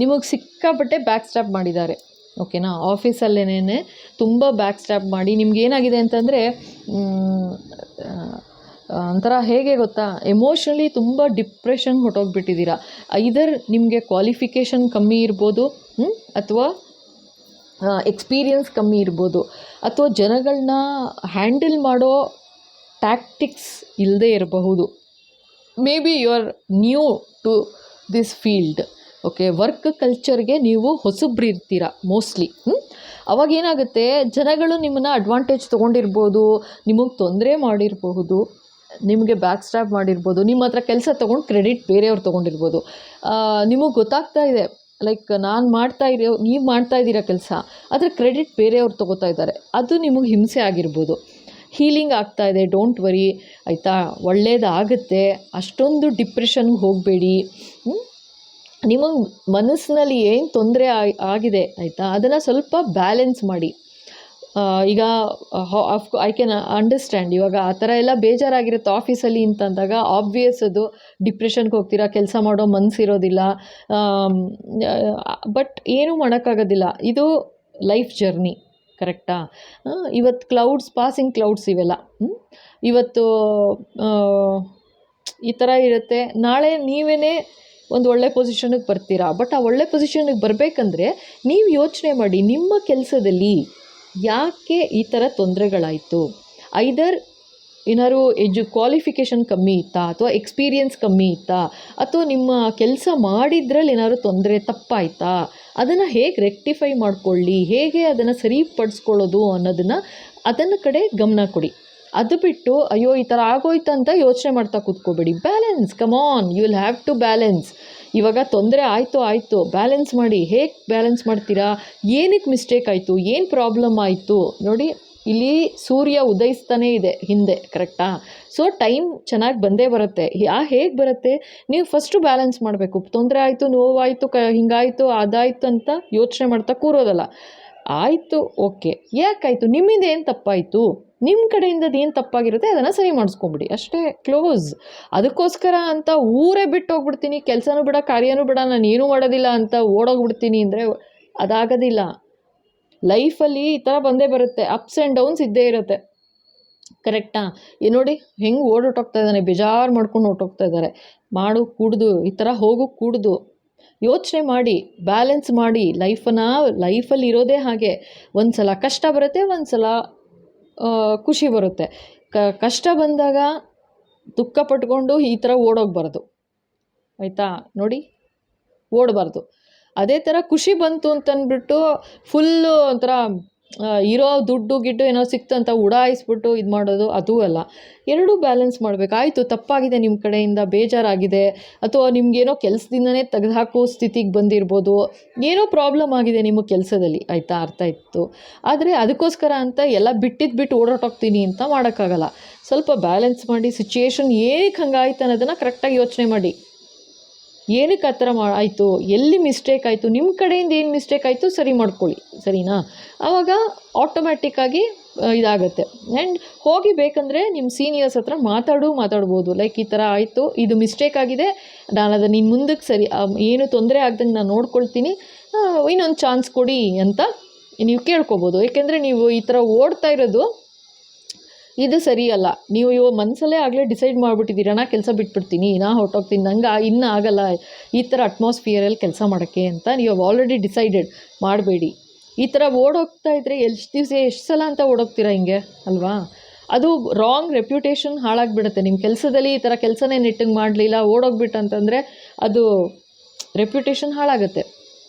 ನಿಮಗೆ ಸಿಕ್ಕಾಪಟ್ಟೆ ಬ್ಯಾಕ್ ಸ್ಟ್ಯಾಪ್ ಮಾಡಿದ್ದಾರೆ. ಓಕೆನಾ, ಆಫೀಸಲ್ಲೇನೆ ತುಂಬ ಬ್ಯಾಕ್ ಸ್ಟ್ಯಾಪ್ ಮಾಡಿ ನಿಮ್ಗೇನಾಗಿದೆ ಅಂತಂದರೆ ಒಂಥರ ಹೇಗೆ ಗೊತ್ತಾ, ಎಮೋಷ್ನಲಿ ತುಂಬ ಡಿಪ್ರೆಷನ್ಗೆ ಹೊಟ್ಟೋಗ್ಬಿಟ್ಟಿದ್ದೀರಾ. ಐದರ್ ನಿಮಗೆ ಕ್ವಾಲಿಫಿಕೇಷನ್ ಕಮ್ಮಿ ಇರ್ಬೋದು, ಅಥವಾ ಎಕ್ಸ್ಪೀರಿಯನ್ಸ್ ಕಮ್ಮಿ ಇರ್ಬೋದು, ಅಥವಾ ಜನಗಳನ್ನ ಹ್ಯಾಂಡಲ್ ಮಾಡೋ ಟ್ಯಾಕ್ಟಿಕ್ಸ್ ಇಲ್ಲದೆ ಇರಬಹುದು. Maybe you are new to this field. Okay, work ಕಲ್ಚರ್ಗೆ ನೀವು ಹೊಸಬ್ರಿರ್ತೀರ ಮೋಸ್ಟ್ಲಿ. ಅವಾಗೇನಾಗುತ್ತೆ, ಜನಗಳು ನಿಮ್ಮನ್ನು ಅಡ್ವಾಂಟೇಜ್ ತೊಗೊಂಡಿರ್ಬೋದು, ನಿಮಗೆ ತೊಂದರೆ ಮಾಡಿರಬಹುದು, ನಿಮಗೆ ಬ್ಯಾಕ್ ಸ್ಟ್ಯಾಪ್ ಮಾಡಿರ್ಬೋದು, ನಿಮ್ಮ ಹತ್ರ ಕೆಲಸ ತೊಗೊಂಡು ಕ್ರೆಡಿಟ್ ಬೇರೆಯವ್ರು ತೊಗೊಂಡಿರ್ಬೋದು. ನಿಮಗೆ ಗೊತ್ತಾಗ್ತಾ ಇದೆ, ಲೈಕ್ ನೀವು ಮಾಡ್ತಾ ಇದ್ದೀರಾ ಕೆಲಸ, ಆದರೆ ಕ್ರೆಡಿಟ್ ಬೇರೆಯವ್ರು ತೊಗೋತಾ ಇದ್ದಾರೆ, ಅದು ನಿಮಗೆ ಹಿಂಸೆ ಆಗಿರ್ಬೋದು. ಹೀಲಿಂಗ್ ಆಗ್ತಾಯಿದೆ, ಡೋಂಟ್ ವರಿ, ಆಯಿತಾ, ಒಳ್ಳೆಯದಾಗುತ್ತೆ. ಅಷ್ಟೊಂದು ಡಿಪ್ರೆಷನ್ಗೆ ಹೋಗಬೇಡಿ. ನಿಮಗೆ ಮನಸ್ಸಿನಲ್ಲಿ ಏನು ತೊಂದರೆ ಆಗಿದೆ, ಆಯಿತಾ, ಅದನ್ನು ಸ್ವಲ್ಪ ಬ್ಯಾಲೆನ್ಸ್ ಮಾಡಿ. ಈಗ ಐ ಕ್ಯಾನ್ ಅಂಡರ್ಸ್ಟ್ಯಾಂಡ್, ಇವಾಗ ಆ ಥರ ಎಲ್ಲ ಬೇಜಾರಾಗಿರುತ್ತೆ ಆಫೀಸಲ್ಲಿ ಅಂತಂದಾಗ ಆಬ್ವಿಯಸ್ ಅದು ಡಿಪ್ರೆಷನ್ಗೆ ಹೋಗ್ತೀರಾ, ಕೆಲಸ ಮಾಡೋ ಮನಸ್ಸಿರೋದಿಲ್ಲ. ಬಟ್ ಏನೂ ಮಾಡೋಕ್ಕಾಗೋದಿಲ್ಲ, ಇದು ಲೈಫ್ ಜರ್ನಿ, ಕರೆಕ್ಟಾ? ಇವತ್ತು ಪಾಸಿಂಗ್ ಕ್ಲೌಡ್ಸ್ ಇವೆಲ್ಲ. ಇವತ್ತು ಈ ಥರ ಇರುತ್ತೆ, ನಾಳೆ ನೀವೇ ಒಂದು ಒಳ್ಳೆ ಪೊಸಿಷನ್ಗೆ ಬರ್ತೀರಾ. ಬಟ್ ಆ ಒಳ್ಳೆ ಪೊಸಿಷನ್ಗೆ ಬರಬೇಕಂದ್ರೆ ನೀವು ಯೋಚನೆ ಮಾಡಿ, ನಿಮ್ಮ ಕೆಲಸದಲ್ಲಿ ಯಾಕೆ ಈ ಥರ ತೊಂದರೆಗಳಾಯಿತು. ಐದರ್ ಏನಾದ್ರು ಕ್ವಾಲಿಫಿಕೇಷನ್ ಕಮ್ಮಿ ಇತ್ತಾ, ಅಥವಾ ಎಕ್ಸ್ಪೀರಿಯನ್ಸ್ ಕಮ್ಮಿ ಇತ್ತಾ, ಅಥವಾ ನಿಮ್ಮ ಕೆಲಸ ಮಾಡಿದ್ರಲ್ಲಿ ಏನಾದ್ರು ತೊಂದರೆ ತಪ್ಪಾಯಿತಾ, ಅದನ್ನು ಹೇಗೆ ರೆಕ್ಟಿಫೈ ಮಾಡಿಕೊಳ್ಳಿ, ಹೇಗೆ ಅದನ್ನು ಸರಿಪಡಿಸ್ಕೊಳ್ಳೋದು ಅದನ್ನು ಕಡೆ ಗಮನ ಕೊಡಿ. ಅದು ಬಿಟ್ಟು ಅಯ್ಯೋ ಈ ಥರ ಆಗೋಯ್ತು ಅಂತ ಯೋಚನೆ ಮಾಡ್ತಾ ಕೂತ್ಕೋಬೇಡಿ. Balance, come on, you will have to balance. ಇವಾಗ ತೊಂದರೆ ಆಯಿತು, ಬ್ಯಾಲೆನ್ಸ್ ಮಾಡಿ. ಹೇಗೆ ಬ್ಯಾಲೆನ್ಸ್ ಮಾಡ್ತೀರಾ? ಏನಕ್ಕೆ ಮಿಸ್ಟೇಕ್ ಆಯಿತು, ಏನು ಪ್ರಾಬ್ಲಮ್ ಆಯಿತು ನೋಡಿ. ಇಲ್ಲಿ ಸೂರ್ಯ ಉದಯಿಸ್ತಾನೇ ಇದೆ ಹಿಂದೆ, ಕರೆಕ್ಟಾ? ಸೊ ಟೈಮ್ ಚೆನ್ನಾಗಿ ಬಂದೇ ಬರುತ್ತೆ. ಹೇಗೆ ಬರುತ್ತೆ, ನೀವು ಫಸ್ಟು ಬ್ಯಾಲೆನ್ಸ್ ಮಾಡಬೇಕು. ತೊಂದರೆ ಆಯಿತು, ನೋವಾಯಿತು, ಹಿಂಗಾಯಿತು, ಅದಾಯಿತು ಅಂತ ಯೋಚನೆ ಮಾಡ್ತಾ ಕೂರೋದಲ್ಲ. ಆಯಿತು, ಓಕೆ, ಯಾಕಾಯಿತು, ನಿಮ್ಮಿಂದ ಏನು ತಪ್ಪಾಯಿತು, ನಿಮ್ಮ ಕಡೆಯಿಂದ ಏನು ತಪ್ಪಾಗಿರುತ್ತೆ ಅದನ್ನು ಸರಿ ಮಾಡಿಸ್ಕೊಂಬಿಡಿ, ಅಷ್ಟೇ, ಕ್ಲೋಸ್. ಅದಕ್ಕೋಸ್ಕರ ಅಂತ ಊರೇ ಬಿಟ್ಟು ಹೋಗ್ಬಿಡ್ತೀನಿ, ಕೆಲಸನೂ ಬಿಡ, ಕಾರ್ಯನೂ ಬಿಡ, ನಾನು ಏನೂ ಮಾಡೋದಿಲ್ಲ ಅಂತ ಓಡೋಗ್ಬಿಡ್ತೀನಿ ಅಂದರೆ ಅದಾಗೋದಿಲ್ಲ. ಲೈಫಲ್ಲಿ ಈ ಥರ ಬಂದೇ ಬರುತ್ತೆ, ಅಪ್ಸ್ ಆ್ಯಂಡ್ ಡೌನ್ಸ್ ಇದ್ದೇ ಇರುತ್ತೆ, ಕರೆಕ್ಟಾ? ನೋಡಿ ಹೆಂಗೆ ಓಡೋಟೋಗ್ತಾ ಇದ್ದಾನೆ, ಬೇಜಾರು ಮಾಡ್ಕೊಂಡು ಹೊರ್ಟೋಗ್ತಾ ಇದ್ದಾರೆ. ಕೂಡ್ದು ಈ ಥರ ಕೂಡ್ದು ಯೋಚನೆ ಮಾಡಿ, ಬ್ಯಾಲೆನ್ಸ್ ಮಾಡಿ. ಲೈಫಲ್ಲಿ ಇರೋದೇ ಹಾಗೆ, ಒಂದು ಸಲ ಕಷ್ಟ ಬರುತ್ತೆ, ಒಂದು ಸಲ ಖುಷಿ ಬರುತ್ತೆ. ಕಷ್ಟ ಬಂದಾಗ ದುಃಖ ಪಟ್ಕೊಂಡು ಈ ಥರ ಓಡೋಗ್ಬಾರ್ದು, ಆಯಿತಾ? ನೋಡಿ, ಓಡಬಾರ್ದು. ಅದೇ ಥರ ಖುಷಿ ಬಂತು ಅಂತಂದ್ಬಿಟ್ಟು ಫುಲ್ಲು ಒಂಥರ ಇರೋ ದುಡ್ಡು ಗಿಡ್ಡು ಏನೋ ಸಿಕ್ತಂತ ಉಡಾಯಿಸ್ಬಿಟ್ಟು ಇದು ಮಾಡೋದು, ಅದೂ ಅಲ್ಲ. ಎರಡೂ ಬ್ಯಾಲೆನ್ಸ್ ಮಾಡಬೇಕು. ಆಯಿತು, ತಪ್ಪಾಗಿದೆ ನಿಮ್ಮ ಕಡೆಯಿಂದ, ಬೇಜಾರಾಗಿದೆ, ಅಥವಾ ನಿಮಗೇನೋ ಕೆಲಸದಿಂದನೇ ತೆಗೆದುಹಾಕೋ ಸ್ಥಿತಿಗೆ ಬಂದಿರ್ಬೋದು, ಏನೋ ಪ್ರಾಬ್ಲಮ್ ಆಗಿದೆ ನಿಮ್ಮ ಕೆಲಸದಲ್ಲಿ, ಆಯಿತಾ, ಅರ್ಥ ಇತ್ತು. ಆದರೆ ಅದಕ್ಕೋಸ್ಕರ ಅಂತ ಎಲ್ಲ ಬಿಟ್ಟು ಓಡಾಟೋಗ್ತೀನಿ ಅಂತ ಮಾಡೋಕ್ಕಾಗಲ್ಲ. ಸ್ವಲ್ಪ ಬ್ಯಾಲೆನ್ಸ್ ಮಾಡಿ, ಸಿಚುಯೇಷನ್ ಏನಕ್ಕೆ ಹಂಗಾಯ್ತು ಅನ್ನೋದನ್ನು ಕರೆಕ್ಟಾಗಿ ಯೋಚನೆ ಮಾಡಿ. ಏನಕ್ಕೆ ಆ ಥರ ಆಯಿತು, ಎಲ್ಲಿ ಮಿಸ್ಟೇಕ್ ಆಯಿತು, ನಿಮ್ಮ ಕಡೆಯಿಂದ ಏನು ಮಿಸ್ಟೇಕ್ ಆಯಿತು ಸರಿ ಮಾಡ್ಕೊಳ್ಳಿ, ಸರಿನಾ? ಆವಾಗ ಆಟೋಮ್ಯಾಟಿಕ್ಕಾಗಿ ಇದಾಗುತ್ತೆ. ಆ್ಯಂಡ್ ಹೋಗಿ ಬೇಕಂದರೆ ನಿಮ್ಮ ಸೀನಿಯರ್ಸ್ ಹತ್ರ ಮಾತಾಡ್ಬೋದು. ಲೈಕ್ ಈ ಥರ ಆಯಿತು, ಇದು ಮಿಸ್ಟೇಕ್ ಆಗಿದೆ, ನಾನು ಅದನ್ನು ಇನ್ನು ಮುಂದಕ್ಕೆ ಸರಿ ಏನು ತೊಂದರೆ ಆಗ್ದಂಗೆ ನಾನು ನೋಡ್ಕೊಳ್ತೀನಿ, ಇನ್ನೊಂದು ಚಾನ್ಸ್ ಕೊಡಿ ಅಂತ ನೀವು ಕೇಳ್ಕೊಬೋದು. ಏಕೆಂದರೆ ನೀವು ಈ ಥರ ಓಡ್ತಾ ಇರೋದು ಇದು ಸರಿಯಲ್ಲ. ನೀವು ಮನಸ್ಸಲ್ಲೇ ಆಗಲೇ ಡಿಸೈಡ್ ಮಾಡಿಬಿಟ್ಟಿದ್ದೀರ, ನಾ ಕೆಲಸ ಬಿಟ್ಬಿಡ್ತೀನಿ, ನಾ ಹೊರಟೋಗ್ತೀನಿ, ನಂಗೆ ಇನ್ನೂ ಆಗಲ್ಲ ಈ ಥರ ಅಟ್ಮಾಸ್ಫಿಯರಲ್ಲಿ ಕೆಲಸ ಮಾಡೋಕ್ಕೆ ಅಂತ ನೀವು ಆಲ್ರೆಡಿ ಡಿಸೈಡೆಡ್ ಮಾಡಬೇಡಿ. ಈ ಥರ ಓಡೋಗ್ತಾ ಇದ್ದರೆ ಎಷ್ಟು ಸಲ ಅಂತ ಓಡೋಗ್ತೀರಾ ಹಿಂಗೆ, ಅಲ್ವಾ? ಅದು ರಾಂಗ್ ರೆಪ್ಯುಟೇಷನ್ ಹಾಳಾಗಿಬಿಡುತ್ತೆ. ನಿಮ್ಮ ಕೆಲಸದಲ್ಲಿ ಈ ಥರ ಕೆಲಸನೇ ನೆಟ್ಟಗೆ ಮಾಡಲಿಲ್ಲ, ಓಡೋಗ್ಬಿಟ್ಟಂತಂದರೆ ಅದು ರೆಪ್ಯುಟೇಷನ್ ಹಾಳಾಗುತ್ತೆ,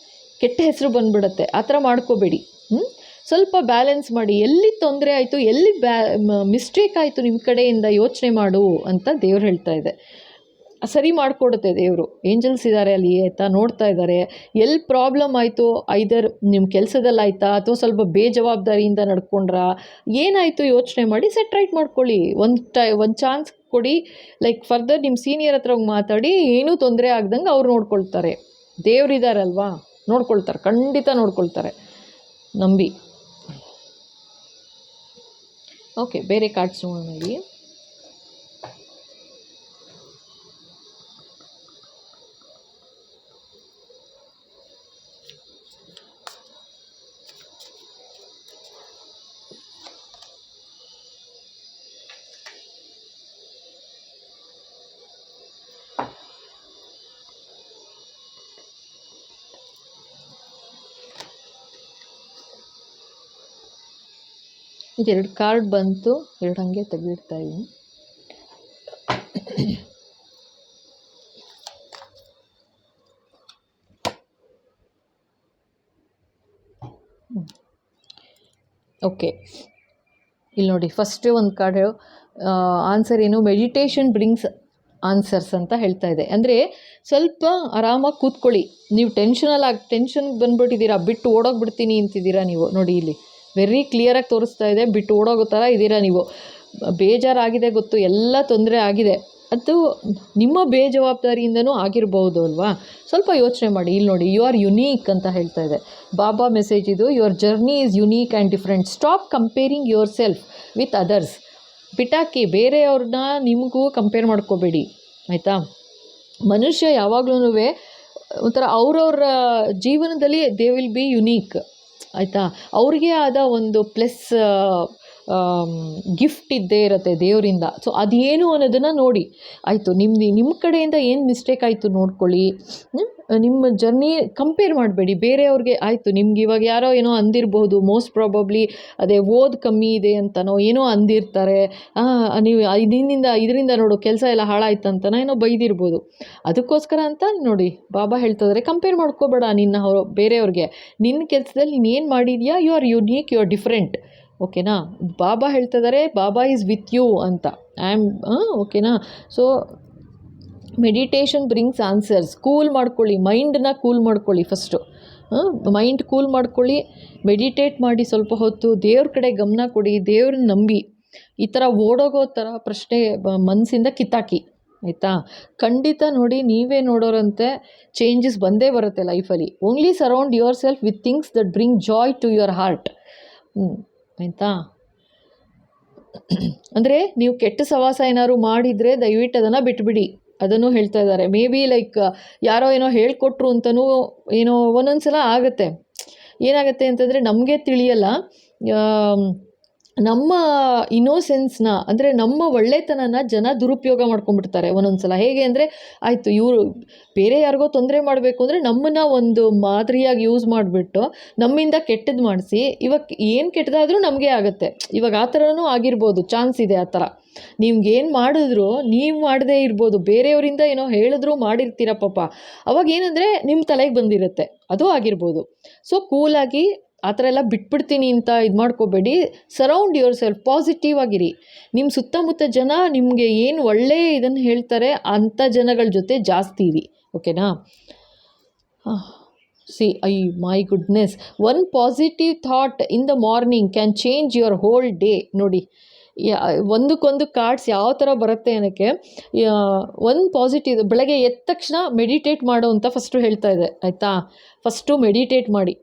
ಕೆಟ್ಟ ಹೆಸರು ಬಂದುಬಿಡುತ್ತೆ. ಆ ಥರ ಮಾಡ್ಕೋಬೇಡಿ. ಸ್ವಲ್ಪ ಬ್ಯಾಲೆನ್ಸ್ ಮಾಡಿ. ಎಲ್ಲಿ ತೊಂದರೆ ಆಯಿತು, ಎಲ್ಲಿ ಮಿಸ್ಟೇಕ್ ಆಯಿತು ನಿಮ್ಮ ಕಡೆಯಿಂದ ಯೋಚನೆ ಮಾಡು ಅಂತ ದೇವ್ರು ಹೇಳ್ತಾ ಇದೆ. ಸರಿ ಮಾಡಿಕೊಡುತ್ತೆ ದೇವರು. ಏಂಜಲ್ಸ್ ಇದ್ದಾರೆ ಅಲ್ಲಿ, ಆಯಿತಾ, ನೋಡ್ತಾ ಇದ್ದಾರೆ. ಎಲ್ಲಿ ಪ್ರಾಬ್ಲಮ್ ಆಯಿತು, ಐದರ್ ನಿಮ್ಮ ಕೆಲಸದಲ್ಲಿ ಆಯಿತಾ, ಅಥವಾ ಸ್ವಲ್ಪ ಬೇಜವಾಬ್ದಾರಿಯಿಂದ ನಡ್ಕೊಂಡ್ರಾ, ಏನಾಯಿತು ಯೋಚನೆ ಮಾಡಿ ಸೆಟ್ ರೈಟ್ ಮಾಡ್ಕೊಳ್ಳಿ. ಒಂದು ಚಾನ್ಸ್ ಕೊಡಿ. ಲೈಕ್ ಫರ್ದರ್ ನಿಮ್ಮ ಸೀನಿಯರ್ ಹತ್ರ ಹೋಗಿ ಮಾತಾಡಿ, ಏನೂ ತೊಂದರೆ ಆಗ್ದಂಗೆ ಅವ್ರು ನೋಡ್ಕೊಳ್ತಾರೆ. ದೇವ್ರಿದ್ದಾರಲ್ವಾ, ನೋಡ್ಕೊಳ್ತಾರೆ, ಖಂಡಿತ ನೋಡ್ಕೊಳ್ತಾರೆ, ನಂಬಿ. ಓಕೆ, ಬೇರೆ ಕಾರ್ಡ್ಸ್ ನೋಡೋಣ ಇಲ್ಲಿ. ಇದು 2 ಕಾರ್ಡ್ ಬಂತು, 2 ಹಾಗೆ ತೆಗೆದಿಡ್ತಾ ಇದ್ದೀನಿ. ಓಕೆ, ಇಲ್ಲಿ ನೋಡಿ ಫಸ್ಟ್ ಒಂದು ಕಾರ್ಡ್ ಆನ್ಸರ್ ಏನು, ಮೆಡಿಟೇಷನ್ ಬ್ರಿಂಗ್ಸ್ ಆನ್ಸರ್ಸ್ ಅಂತ ಹೇಳ್ತಾ ಇದೆ. ಅಂದರೆ ಸ್ವಲ್ಪ ಆರಾಮಾಗಿ ಕೂತ್ಕೊಳ್ಳಿ. ನೀವು ಟೆನ್ಷನ್ಗೆ ಬಂದುಬಿಟ್ಟಿದ್ದೀರಾ, ಬಿಟ್ಟು ಓಡೋಗ್ಬಿಡ್ತೀನಿ ಅಂತಿದ್ದೀರಾ ನೀವು. ನೋಡಿ ಇಲ್ಲಿ ವೆರಿ ಕ್ಲಿಯರಾಗಿ ತೋರಿಸ್ತಾ ಇದೆ, ಬಿಟ್ಟು ಓಡೋಗೋ ಥರ ಇದ್ದೀರಾ ನೀವು. ಬೇಜಾರಾಗಿದೆ ಗೊತ್ತು, ಎಲ್ಲ ತೊಂದರೆ ಆಗಿದೆ, ಅದು ನಿಮ್ಮ ಬೇಜವಾಬ್ದಾರಿಯಿಂದನೂ ಆಗಿರ್ಬೋದು ಅಲ್ವಾ. ಸ್ವಲ್ಪ ಯೋಚನೆ ಮಾಡಿ. ಇಲ್ಲಿ ನೋಡಿ, ಯು ಆರ್ ಯುನೀಕ್ ಅಂತ ಹೇಳ್ತಾ ಇದೆ ಬಾಬಾ ಮೆಸೇಜ್ ಇದು. Your journey is unique and different. Stop comparing yourself with others. ಬಿಟಾಕಿ, ಬೇರೆಯವ್ರನ್ನ ನಿಮಗೂ ಕಂಪೇರ್ ಮಾಡ್ಕೋಬೇಡಿ, ಆಯಿತಾ. ಮನುಷ್ಯ ಯಾವಾಗ್ಲೂ ಒಂಥರ ಅವ್ರವ್ರ ಜೀವನದಲ್ಲಿ ದೇ ವಿಲ್ ಬಿ ಯುನೀಕ್, ಆಯಿತಾ. ಅವ್ರಿಗೆ ಆದ ಒಂದು ಪ್ಲಸ್ ಗಿಫ್ಟ್ ಇದ್ದೇ ಇರುತ್ತೆ ದೇವರಿಂದ. ಸೊ ಅದೇನು ಅನ್ನೋದನ್ನು ನೋಡಿ, ಆಯಿತು. ನಿಮ್ಮ ಕಡೆಯಿಂದ ಏನು ಮಿಸ್ಟೇಕ್ ಆಯಿತು ನೋಡ್ಕೊಳ್ಳಿ. ನಿಮ್ಮ ಜರ್ನಿ ಕಂಪೇರ್ ಮಾಡಬೇಡಿ ಬೇರೆಯವ್ರಿಗೆ. ಆಯಿತು, ನಿಮ್ಗೆ ಇವಾಗ ಯಾರೋ ಏನೋ ಅಂದಿರ್ಬೋದು, ಮೋಸ್ಟ್ ಪ್ರಾಬಬ್ಲಿ ಅದೇ ಓದ್ ಕಮ್ಮಿ ಇದೆ ಅಂತನೋ ಏನೋ ಅಂದಿರ್ತಾರೆ. ನೀವು ಇದರಿಂದ ನೋಡು ಕೆಲಸ ಎಲ್ಲ ಹಾಳಾಯ್ತಂತನೋ ಏನೋ ಬೈದಿರ್ಬೋದು. ಅದಕ್ಕೋಸ್ಕರ ಅಂತ ನೋಡಿ ಬಾಬಾ ಹೇಳ್ತಿದ್ದಾರೆ, ಕಂಪೇರ್ ಮಾಡ್ಕೋಬೇಡ ನಿನ್ನ ಬೇರೆಯವ್ರಿಗೆ. ನಿನ್ನ ಕೆಲಸದಲ್ಲಿ ನೀನು ಏನು ಮಾಡಿದ್ಯಾ, you are unique, you are different. ಓಕೆನಾ. ಬಾಬಾ ಹೇಳ್ತಿದ್ದಾರೆ, ಬಾಬಾ ಈಸ್ ವಿತ್ ಯು ಅಂತ. ಓಕೆನಾ. So meditation brings answers. Cool ಮಾಡ್ಕೊಳ್ಳಿ, ಮೈಂಡನ್ನ ಕೂಲ್ ಮಾಡ್ಕೊಳ್ಳಿ ಫಸ್ಟು. ಮೈಂಡ್ ಕೂಲ್ ಮಾಡ್ಕೊಳ್ಳಿ, ಮೆಡಿಟೇಟ್ ಮಾಡಿ, ಸ್ವಲ್ಪ ಹೊತ್ತು ದೇವ್ರ ಕಡೆ ಗಮನ ಕೊಡಿ, ದೇವ್ರನ್ನ ನಂಬಿ. ಈ ಥರ ಓಡೋಗೋ ಥರ ಪ್ರಶ್ನೆ ಮನಸ್ಸಿಂದ ಕಿತ್ತಾಕಿ, ಆಯಿತಾ. ಖಂಡಿತ ನೋಡಿ, ನೀವೇ ನೋಡೋರಂತೆ ಚೇಂಜಸ್ ಬಂದೇ ಬರುತ್ತೆ ಲೈಫಲ್ಲಿ. Only surround yourself with things that bring joy to your heart, ಆಯಿತಾ. ಅಂದರೆ ನೀವು ಕೆಟ್ಟ ಸವಾಸ ಏನಾದ್ರು ಮಾಡಿದರೆ ದಯವಿಟ್ಟು ಅದನ್ನು ಬಿಟ್ಬಿಡಿ, ಅದನ್ನು ಹೇಳ್ತಾ ಇದ್ದಾರೆ. ಮೇ ಬಿ ಲೈಕ್ ಯಾರೋ ಏನೋ ಹೇಳ್ಕೊಟ್ರು ಅಂತಲೂ ಏನೋ ಒಂದೊಂದು ಸಲ ಆಗುತ್ತೆ. ಏನಾಗುತ್ತೆ ಅಂತಂದರೆ ನಮಗೆ ತಿಳಿಯಲ್ಲ, ನಮ್ಮ ಇನ್ನೋಸೆನ್ಸ್ನ, ಅಂದರೆ ನಮ್ಮ ಒಳ್ಳೆತನನ ಜನ ದುರುಪಯೋಗ ಮಾಡ್ಕೊಂಡ್ಬಿಡ್ತಾರೆ ಒಂದೊಂದು ಸಲ. ಹೇಗೆ ಅಂದರೆ, ಆಯಿತು ಇವರು ಬೇರೆ ಯಾರಿಗೋ ತೊಂದರೆ ಮಾಡಬೇಕು ಅಂದರೆ ನಮ್ಮನ್ನು ಒಂದು ಮಾದರಿಯಾಗಿ ಯೂಸ್ ಮಾಡಿಬಿಟ್ಟು ನಮ್ಮಿಂದ ಕೆಟ್ಟದ್ದು ಮಾಡಿಸಿ, ಇವಾಗ ಏನು ಕೆಟ್ಟದಾದರೂ ನಮಗೆ ಆಗುತ್ತೆ. ಇವಾಗ ಆ ಥರನೂ ಆಗಿರ್ಬೋದು, ಚಾನ್ಸ್ ಇದೆ ಆ ಥರ. ನಿಮ್ಗೇನು ಮಾಡಿದ್ರು ನೀವು ಮಾಡದೇ ಇರ್ಬೋದು, ಬೇರೆಯವರಿಂದ ಏನೋ ಹೇಳಿದ್ರು ಮಾಡಿರ್ತೀರ ಪಾಪ. ಅವಾಗ ಏನಂದರೆ ನಿಮ್ಮ ತಲೆಗೆ ಬಂದಿರುತ್ತೆ, ಅದು ಆಗಿರ್ಬೋದು. ಸೊ ಕೂಲಾಗಿ ಆ ಥರ ಎಲ್ಲ ಬಿಟ್ಬಿಡ್ತೀನಿ ಅಂತ ಇದು ಮಾಡ್ಕೋಬೇಡಿ. ಸರೌಂಡ್ ಯುವರ್ ಸೆಲ್ಫ್, ಪಾಸಿಟಿವ್ ಆಗಿರಿ. ನಿಮ್ಮ ಸುತ್ತಮುತ್ತ ಜನ ನಿಮಗೆ ಏನು ಒಳ್ಳೆ ಇದನ್ನು ಹೇಳ್ತಾರೆ ಅಂಥ ಜನಗಳ ಜೊತೆ ಜಾಸ್ತಿ ಇರಿ, ಓಕೆನಾ. My goodness, one positive thought in the morning can change your whole day. ನೋಡಿ ಒಂದಕ್ಕೊಂದು ಕಾರ್ಡ್ಸ್ ಯಾವ ಥರ ಬರುತ್ತೆ ಅನ್ನೋಕ್ಕೆ. ಒಂದು ಪಾಸಿಟಿವ್, ಬೆಳಗ್ಗೆ ಎದ್ದ ತಕ್ಷಣ ಮೆಡಿಟೇಟ್ ಮಾಡು ಅಂತ ಫಸ್ಟು ಹೇಳ್ತಾ ಇದೆ, ಆಯಿತಾ. ಫಸ್ಟು ಮೆಡಿಟೇಟ್ ಮಾಡಿ,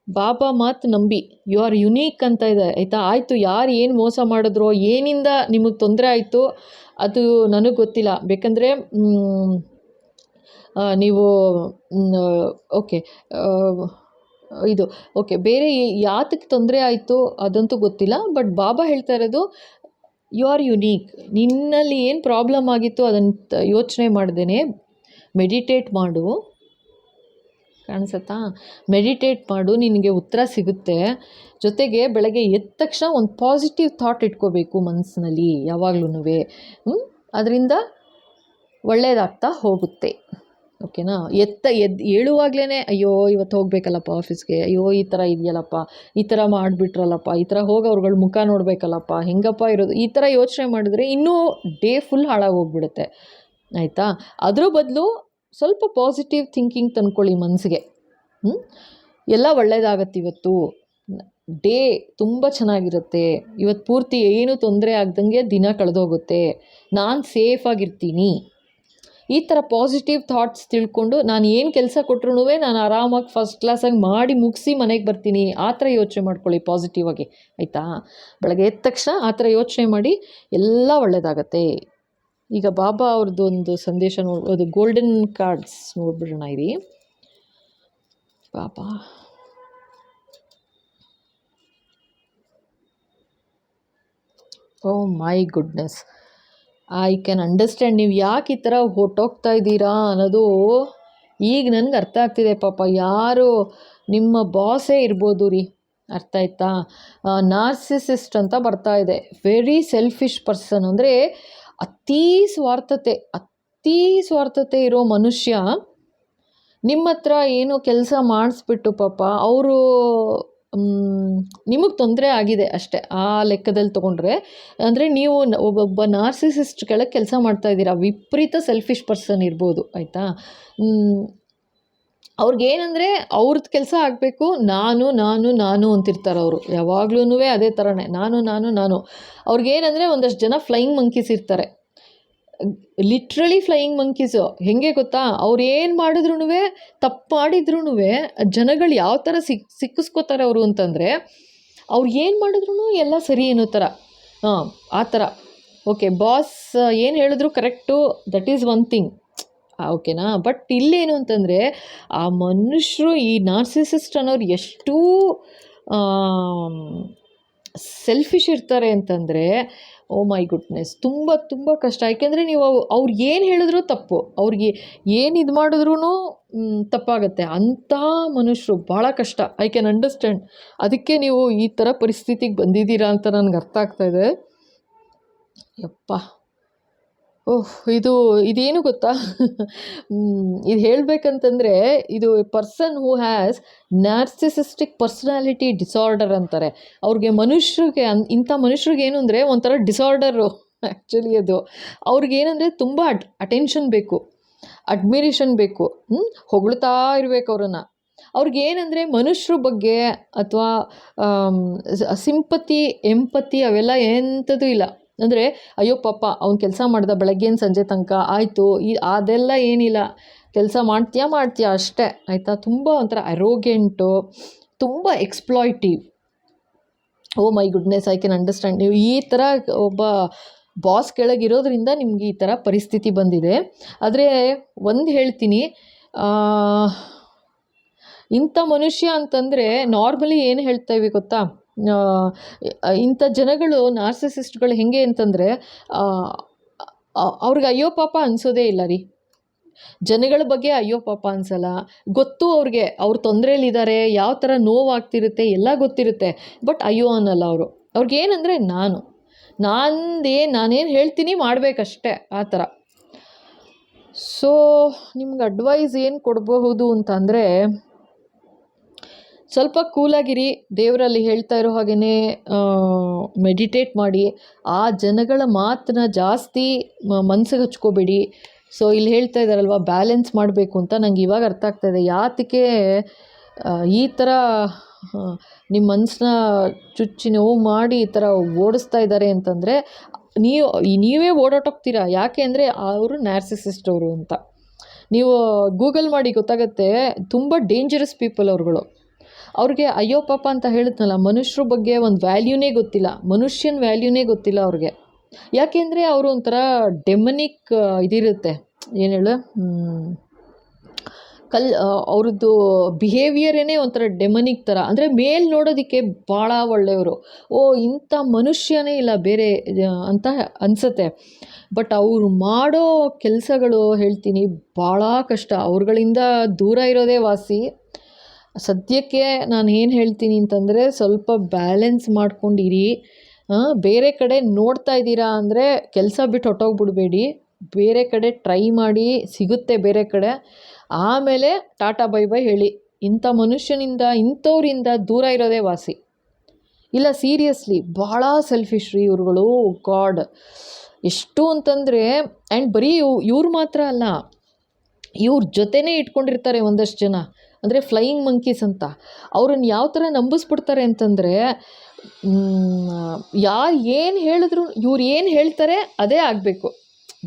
ಬಾಬಾ ಮಾತು ನಂಬಿ, ಯು ಆರ್ ಯುನೀಕ್ ಅಂತ ಇದೆ, ಆಯಿತಾ. ಆಯಿತು, ಯಾರು ಏನು ಮೋಸ ಮಾಡಿದ್ರೋ, ಏನಿಂದ ನಿಮಗೆ ತೊಂದರೆ ಆಯಿತು ಅದು ನನಗೆ ಗೊತ್ತಿಲ್ಲ. ಬೇಕಂದರೆ ನೀವು ಓಕೆ ಇದು ಓಕೆ, ಬೇರೆ ಯಾತಕ್ಕೆ ತೊಂದರೆ ಆಯಿತು ಅದಂತೂ ಗೊತ್ತಿಲ್ಲ. ಬಟ್ ಬಾಬಾ ಹೇಳ್ತಾ ಇರೋದು, ಯು ಆರ್ ಯುನೀಕ್. ನಿನ್ನಲ್ಲಿ ಏನು ಪ್ರಾಬ್ಲಮ್ ಆಗಿತ್ತು ಅದನ್ನು ಯೋಚನೆ ಮಾಡ್ದೇನೆ ಮೆಡಿಟೇಟ್ ಮಾಡು. ಕಾಣಿಸುತ್ತಾ? ಮೆಡಿಟೇಟ್ ಮಾಡು, ನಿನಗೆ ಉತ್ತರ ಸಿಗುತ್ತೆ. ಜೊತೆಗೆ ಬೆಳಗ್ಗೆ ಎದ್ದ ತಕ್ಷಣ ಒಂದು ಪಾಸಿಟಿವ್ ಥಾಟ್ ಇಟ್ಕೋಬೇಕು ಮನಸ್ಸಿನಲ್ಲಿ ಯಾವಾಗ್ಲೂ. ಅದರಿಂದ ಒಳ್ಳೆಯದಾಗ್ತಾ ಹೋಗುತ್ತೆ, ಓಕೆನಾ. ಏಳುವಾಗಲೇ ಅಯ್ಯೋ ಇವತ್ತು ಹೋಗಬೇಕಲ್ಲಪ್ಪ ಆಫೀಸ್ಗೆ, ಅಯ್ಯೋ ಈ ಥರ ಇದೆಯಲ್ಲಪ್ಪ, ಈ ಥರ ಮಾಡಿಬಿಟ್ರಲ್ಲಪ್ಪ, ಈ ಥರ ಹೋಗಿ ಅವ್ರುಗಳ ಮುಖ ನೋಡಬೇಕಲ್ಲಪ್ಪ, ಹೆಂಗಪ್ಪ ಇರೋದು, ಈ ಥರ ಯೋಚನೆ ಮಾಡಿದ್ರೆ ಇನ್ನೂ ಡೇ ಫುಲ್ ಹಾಳಾಗೋಗ್ಬಿಡುತ್ತೆ, ಆಯಿತಾ. ಅದ್ರ ಬದಲು ಸ್ವಲ್ಪ ಪಾಸಿಟಿವ್ ಥಿಂಕಿಂಗ್ ತಂದ್ಕೊಳ್ಳಿ ಮನಸ್ಸಿಗೆ. ಎಲ್ಲ ಒಳ್ಳೆಯದಾಗತ್ತೆ, ಇವತ್ತು ಡೇ ತುಂಬ ಚೆನ್ನಾಗಿರುತ್ತೆ, ಇವತ್ತು ಪೂರ್ತಿ ಏನೂ ತೊಂದರೆ ಆಗ್ದಂಗೆ ದಿನ ಕಳೆದೋಗುತ್ತೆ, ನಾನು ಸೇಫಾಗಿರ್ತೀನಿ. ಈ ಥರ ಪಾಸಿಟಿವ್ ಥಾಟ್ಸ್ ತಿಳ್ಕೊಂಡು ನಾನು ಏನು ಕೆಲಸ ಕೊಟ್ರು ನಾನು ಆರಾಮಾಗಿ ಫಸ್ಟ್ ಕ್ಲಾಸಾಗಿ ಮಾಡಿ ಮುಗಿಸಿ ಮನೆಗೆ ಬರ್ತೀನಿ, ಆ ಥರ ಯೋಚನೆ ಮಾಡ್ಕೊಳ್ಳಿ ಪಾಸಿಟಿವ್ ಆಗಿ, ಆಯಿತಾ. ಬೆಳಗ್ಗೆ ಎದ್ದ ತಕ್ಷಣ ಆ ಥರ ಯೋಚನೆ ಮಾಡಿ, ಎಲ್ಲ ಒಳ್ಳೆಯದಾಗತ್ತೆ. ಈಗ ಬಾಬಾ ಅವ್ರದ್ದು ಒಂದು ಸಂದೇಶ ಅದು ಗೋಲ್ಡನ್ ಕಾರ್ಡ್ಸ್ ನೋಡ್ಬಿಡೋಣ ಇರಿ. Baba oh my goodness, I can understand ನೀವು ಯಾಕೆ ಈ ಥರ ಹೊಟ್ಟೋಗ್ತಾ ಇದ್ದೀರಾ ಅನ್ನೋದು ಈಗ ನನಗೆ ಅರ್ಥ ಆಗ್ತಿದೆ. ಪಾಪ ಯಾರು ನಿಮ್ಮ ಬಾಸೇ ಇರ್ಬೋದು ರೀ, ಅರ್ಥ ಆಯ್ತಾ? ನಾರ್ಸಿಸಿಸ್ಟ್ ಅಂತ ಬರ್ತಾ ಇದೆ. ವೆರಿ ಸೆಲ್ಫಿಶ್ ಪರ್ಸನ್, ಅಂದರೆ ಅತೀ ಸ್ವಾರ್ಥತೆ ಇರೋ ಮನುಷ್ಯ ನಿಮ್ಮ ಹತ್ರ ಏನೋ ಕೆಲಸ ಮಾಡಿಸ್ಬಿಟ್ಟು ಪಾಪ ಅವರು ನಿಮಗೆ ತೊಂದರೆ ಆಗಿದೆ ಅಷ್ಟೇ, ಆ ಲೆಕ್ಕದಲ್ಲಿ ತೊಗೊಂಡ್ರೆ. ಅಂದರೆ ನೀವು ಒಬ್ಬೊಬ್ಬ ನಾರ್ಸಿಸಿಸ್ಟ್ ಕೆಳಗೆ ಕೆಲಸ ಮಾಡ್ತಾ ಇದ್ದೀರಾ. ವಿಪರೀತ ಸೆಲ್ಫಿಶ್ ಪರ್ಸನ್ ಇರ್ಬೋದು, ಆಯಿತಾ? ಅವ್ರಿಗೇನಂದರೆ ಅವ್ರದ್ದು ಕೆಲಸ ಆಗಬೇಕು, ನಾನು ಅಂತಿರ್ತಾರೆ ಅವರು. ಯಾವಾಗ್ಲೂ ಅದೇ ಥರನೇ ನಾನು. ಅವ್ರಿಗೇನಂದರೆ ಒಂದಷ್ಟು ಜನ ಫ್ಲೈಯಿಂಗ್ ಮಂಕೀಸ್ ಇರ್ತಾರೆ, ಲಿಟ್ರಲಿ ಫ್ಲೈಯಿಂಗ್ ಮಂಕೀಸು. ಹೇಗೆ ಗೊತ್ತಾ, ಅವ್ರು ಏನು ಮಾಡಿದ್ರೂ, ತಪ್ಪು ಮಾಡಿದ್ರೂ ಜನಗಳು ಯಾವ ಥರ ಸಿಕ್ಕಿಸ್ಕೋತಾರೆ ಅವರು ಅಂತಂದರೆ, ಅವ್ರು ಏನು ಮಾಡಿದ್ರು ಎಲ್ಲ ಸರಿ ಅನ್ನೋ ಥರ. ಆ ಥರ. ಓಕೆ, ಬಾಸ್ ಏನು ಹೇಳಿದ್ರು correct, that is one thing, ಓಕೆನಾ? ಬಟ್ ಇಲ್ಲೇನು ಅಂತಂದರೆ, ಆ ಮನುಷ್ಯರು, ಈ ನಾರ್ಸಿಸಿಸ್ಟ್ ಅನ್ನೋರು ಎಷ್ಟು ಸೆಲ್ಫಿಶ್ ಇರ್ತಾರೆ ಅಂತಂದರೆ, ಓ ಮೈ ಗುಡ್ನೆಸ್, ತುಂಬ ಕಷ್ಟ. ಯಾಕೆಂದರೆ ನೀವು ಅವ್ರು ಏನು ಹೇಳಿದ್ರು ತಪ್ಪು, ಅವ್ರಿಗೆ ಏನು ಇದು ಮಾಡಿದ್ರೂ ತಪ್ಪಾಗತ್ತೆ. ಅಂಥ ಮನುಷ್ಯರು ಭಾಳ ಕಷ್ಟ. I can understand. ಅದಕ್ಕೆ ನೀವು ಈ ಥರ ಪರಿಸ್ಥಿತಿಗೆ ಬಂದಿದ್ದೀರಾ ಅಂತ ನನಗೆ ಅರ್ಥ ಆಗ್ತಾಯಿದೆ. ಯಪ್ಪ, ಇದೇನು ಗೊತ್ತಾ, ಇದು ಹೇಳಬೇಕಂತಂದರೆ, ಇದು person who has narcissistic personality disorder ಅಂತಾರೆ. ಅವ್ರಿಗೆ ಇಂಥ ಮನುಷ್ಯರಿಗೆ ಏನು ಅಂದರೆ ಒಂಥರ ಡಿಸಾರ್ಡರು ಆ್ಯಕ್ಚುಲಿ ಅದು. ಅವ್ರಿಗೇನಂದರೆ ತುಂಬ ಅಟೆನ್ಷನ್ ಬೇಕು, ಅಡ್ಮಿರೇಷನ್ ಬೇಕು, ಹೊಗಳ್ತಾ ಇರಬೇಕು ಅವ್ರನ್ನು. ಅವ್ರಿಗೇನಂದರೆ ಮನುಷ್ಯರ ಬಗ್ಗೆ ಅಥವಾ ಸಿಂಪತಿ, ಎಂಪತಿ ಅವೆಲ್ಲ ಎಂಥದ್ದು ಇಲ್ಲ. ಅಂದರೆ ಅಯ್ಯೋ ಪಾಪ ಅವ್ನು ಕೆಲಸ ಮಾಡ್ದ ಬೆಳಗ್ಗೆಯಿಂದ ಸಂಜೆ ತನಕ, ಆಯಿತು, ಅದೆಲ್ಲ ಏನಿಲ್ಲ. ಕೆಲಸ ಮಾಡ್ತೀಯಾ ಅಷ್ಟೇ, ಆಯಿತಾ? ತುಂಬ ಒಂಥರ ಅರೋಗೆಂಟು, ತುಂಬ exploitive. Oh my goodness, I can understand. ನೀವು ಈ ಥರ ಒಬ್ಬ ಬಾಸ್ ಕೆಳಗಿರೋದ್ರಿಂದ ನಿಮ್ಗೆ ಈ ಥರ ಪರಿಸ್ಥಿತಿ ಬಂದಿದೆ. ಆದರೆ ಒಂದು ಹೇಳ್ತೀನಿ, ಇಂಥ ಮನುಷ್ಯ ಅಂತಂದರೆ ನಾರ್ಮಲಿ ಏನು ಹೇಳ್ತಾಯಿವಿ ಗೊತ್ತಾ, ಇಂಥ ಜನಗಳು, ನಾರ್ಸಿಸಿಸ್ಟ್ಗಳು ಹೆಂಗೆ ಅಂತಂದರೆ, ಅವ್ರಿಗೆ ಅಯ್ಯೋ ಪಾಪ ಅನಿಸೋದೇ ಇಲ್ಲ ರೀ. ಜನಗಳ ಬಗ್ಗೆ ಅಯ್ಯೋ ಪಾಪ ಅನಿಸಲ್ಲ. ಗೊತ್ತು ಅವ್ರಿಗೆ, ಅವ್ರು ತೊಂದರೆಯಲ್ಲಿದ್ದಾರೆ, ಯಾವ ಥರ ನೋವಾಗ್ತಿರುತ್ತೆ ಎಲ್ಲ ಗೊತ್ತಿರುತ್ತೆ. ಬಟ್ ಅಯ್ಯೋ ಅನ್ನಲ್ಲ ಅವರು. ಅವ್ರಿಗೇನಂದರೆ ನಾನೇನು ಹೇಳ್ತೀನಿ ಮಾಡಬೇಕಷ್ಟೇ, ಆ ಥರ. ಸೊ ನಿಮ್ಗೆ ಅಡ್ವೈಸ್ ಏನು ಕೊಡಬಹುದು ಅಂತಂದರೆ, ಸ್ವಲ್ಪ ಕೂಲಾಗಿರಿ, ದೇವರಲ್ಲಿ ಹೇಳ್ತಾ ಇರೋ ಹಾಗೆಯೇ ಮೆಡಿಟೇಟ್ ಮಾಡಿ, ಆ ಜನಗಳ ಮಾತನ್ನ ಜಾಸ್ತಿ ಮನಸ್ಸಿಗೆ ಹಚ್ಕೋಬೇಡಿ. ಸೊ ಇಲ್ಲಿ ಹೇಳ್ತಾ ಇದ್ದಾರಲ್ವ, ಬ್ಯಾಲೆನ್ಸ್ ಮಾಡಬೇಕು ಅಂತ. ನಂಗೆ ಇವಾಗ ಅರ್ಥ ಆಗ್ತಾಯಿದೆ ಯಾತಕ್ಕೆ ಈ ಥರ ನಿಮ್ಮ ಮನಸ್ಸನ್ನ ಚುಚ್ಚಿ ನೋವು ಮಾಡಿ ಈ ಥರ ಓಡಿಸ್ತಾ ಇದ್ದಾರೆ ಅಂತಂದರೆ, ನೀವೇ ಓಡಾಟೋಗ್ತೀರಾ. ಯಾಕೆ ಅಂದರೆ ಅವರು ನಾರ್ಸಿಸಿಸ್ಟ್ ಅವರು ಅಂತ. ನೀವು ಗೂಗಲ್ ಮಾಡಿ ಗೊತ್ತಾಗುತ್ತೆ, ತುಂಬ ಡೇಂಜರಸ್ ಪೀಪಲ್ ಅವ್ರುಗಳು. ಅವ್ರಿಗೆ ಅಯ್ಯೋ ಪಾಪ ಅಂತ ಹೇಳಿದ್ನಲ್ಲ, ಮನುಷ್ಯರ ಬಗ್ಗೆ ಒಂದು ವ್ಯಾಲ್ಯೂನೇ ಗೊತ್ತಿಲ್ಲ, ಮನುಷ್ಯನ ವ್ಯಾಲ್ಯೂನೇ ಗೊತ್ತಿಲ್ಲ ಅವ್ರಿಗೆ. ಯಾಕೆಂದರೆ ಅವರು ಒಂಥರ ಡೆಮನಿಕ್ ಇದಿರುತ್ತೆ, ಏನು ಹೇಳು, ಅವ್ರದ್ದು ಬಿಹೇವಿಯರೇ ಒಂಥರ ಡೆಮನಿಕ್ ಥರ. ಅಂದರೆ ಮೇಲ್ ನೋಡೋದಕ್ಕೆ ಭಾಳ ಒಳ್ಳೆಯವರು, ಇಂಥ ಮನುಷ್ಯನೇ ಇಲ್ಲ ಬೇರೆ ಅಂತ ಅನಿಸುತ್ತೆ. ಬಟ್ ಅವರು ಮಾಡೋ ಕೆಲಸಗಳು ಹೇಳ್ತೀನಿ ಭಾಳ ಕಷ್ಟ. ಅವ್ರುಗಳಿಂದ ದೂರ ಇರೋದೇ ವಾಸಿ. ಸದ್ಯಕ್ಕೆ ನಾನು ಏನು ಹೇಳ್ತೀನಿ ಅಂತಂದರೆ, ಸ್ವಲ್ಪ ಬ್ಯಾಲೆನ್ಸ್ ಮಾಡ್ಕೊಂಡಿರಿ. ಬೇರೆ ಕಡೆ ನೋಡ್ತಾ ಇದ್ದೀರಾ ಅಂದರೆ ಕೆಲಸ ಬಿಟ್ಟು ಹೊಟ್ಟೋಗ್ಬಿಡ್ಬೇಡಿ, ಬೇರೆ ಕಡೆ ಟ್ರೈ ಮಾಡಿ, ಸಿಗುತ್ತೆ ಬೇರೆ ಕಡೆ. ಆಮೇಲೆ ಟಾಟಾ ಬೈ ಬೈ ಹೇಳಿ. ಇಂಥ ಮನುಷ್ಯನಿಂದ, ಇಂಥವ್ರಿಂದ ದೂರ ಇರೋದೇ ವಾಸಿ. ಇಲ್ಲ ಸೀರಿಯಸ್ಲಿ ಭಾಳ ಸೆಲ್ಫಿಶ್ ರೀ ಇವ್ರುಗಳು. ಗಾಡ್, ಎಷ್ಟು ಅಂತಂದರೆ, ಆ್ಯಂಡ್ ಬರೀ ಇವ್ರು ಮಾತ್ರ ಅಲ್ಲ, ಇವ್ರ ಜೊತೆನೇ ಇಟ್ಕೊಂಡಿರ್ತಾರೆ ಒಂದಷ್ಟು ಜನ. ಅಂದರೆ ಫ್ಲೈಯಿಂಗ್ ಮಂಕೀಸ್ ಅಂತ. ಅವ್ರನ್ನ ಯಾವ ಥರ ನಂಬಿಸ್ಬಿಡ್ತಾರೆ ಅಂತಂದರೆ, ಯಾರು ಏನು ಹೇಳಿದ್ರು, ಇವ್ರು ಏನು ಹೇಳ್ತಾರೆ ಅದೇ ಆಗಬೇಕು.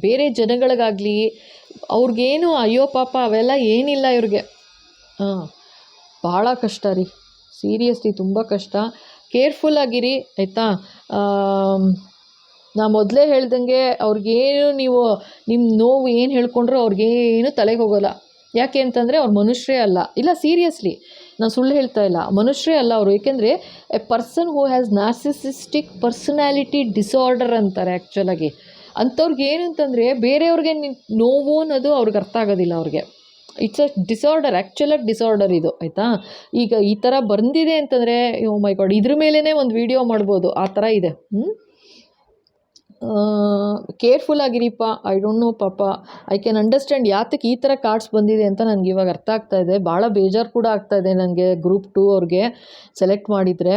ಬೇರೆ ಜನಗಳಿಗಾಗಲಿ ಅವ್ರಿಗೇನು ಅಯ್ಯೋ ಪಾಪ ಅವೆಲ್ಲ ಏನಿಲ್ಲ ಇವ್ರಿಗೆ. ಭಾಳ ಕಷ್ಟ ರೀ, ಸೀರಿಯಸ್ಲಿ ತುಂಬ ಕಷ್ಟ. ಕೇರ್ಫುಲ್ಲಾಗಿರಿ, ಆಯಿತಾ? ನಾ ಮೊದಲೇ ಹೇಳ್ದಂಗೆ, ಅವ್ರಿಗೇನು ನಿಮ್ಮ ನೋವು ಏನು ಹೇಳ್ಕೊಂಡ್ರು ಅವ್ರಿಗೇನು ತಲೆಗೆ ಹೋಗೋಲ್ಲ. ಯಾಕೆ ಅಂತಂದರೆ ಅವ್ರು ಮನುಷ್ಯರೇ ಅಲ್ಲ. ಇಲ್ಲ ಸೀರಿಯಸ್ಲಿ, ನಾನು ಸುಳ್ಳು ಹೇಳ್ತಾ ಇಲ್ಲ, ಮನುಷ್ಯರೇ ಅಲ್ಲ ಅವರು. ಏಕೆಂದರೆ A person who has narcissistic personality disorder ಅಂತಾರೆ ಆ್ಯಕ್ಚುಲಾಗಿ. ಅಂಥವ್ರಿಗೆ ಏನು ಅಂತಂದರೆ, ಬೇರೆಯವ್ರಿಗೆ ನೋವು ಅನ್ನೋದು ಅವ್ರಿಗೆ ಅರ್ಥ ಆಗೋದಿಲ್ಲ ಅವ್ರಿಗೆ. ಇಟ್ಸ್ ಅ ಡಿಸಾರ್ಡರ್, ಆ್ಯಕ್ಚುಲಾಗಿ ಡಿಸಾರ್ಡರ್ ಇದು, ಆಯಿತಾ. ಈಗ ಈ ಥರ ಬಂದಿದೆ ಅಂತಂದರೆ ಓ ಮೈ ಗಾಡ್, ಇದ್ರ ಮೇಲೇ ಒಂದು ವಿಡಿಯೋ ಮಾಡ್ಬೋದು, ಆ ಥರ ಇದೆ. ಕೇರ್ಫುಲ್ ಆಗಿರಿಪ್ಪ. ಐ ಡೋಂಟ್ ನೋ ಪಾಪ, ಐ ಕ್ಯಾನ್ ಅಂಡರ್ಸ್ಟ್ಯಾಂಡ್ ಯಾತಕ್ಕೆ ಈ ಥರ ಕಾರ್ಡ್ಸ್ ಬಂದಿದೆ ಅಂತ ನನಗೆ ಇವಾಗ ಅರ್ಥ ಆಗ್ತಾ ಇದೆ. ಭಾಳ ಬೇಜಾರು ಕೂಡ ಆಗ್ತಾ ಇದೆ ನನಗೆ ಗ್ರೂಪ್ 2 ಅವ್ರಿಗೆ ಸೆಲೆಕ್ಟ್ ಮಾಡಿದರೆ.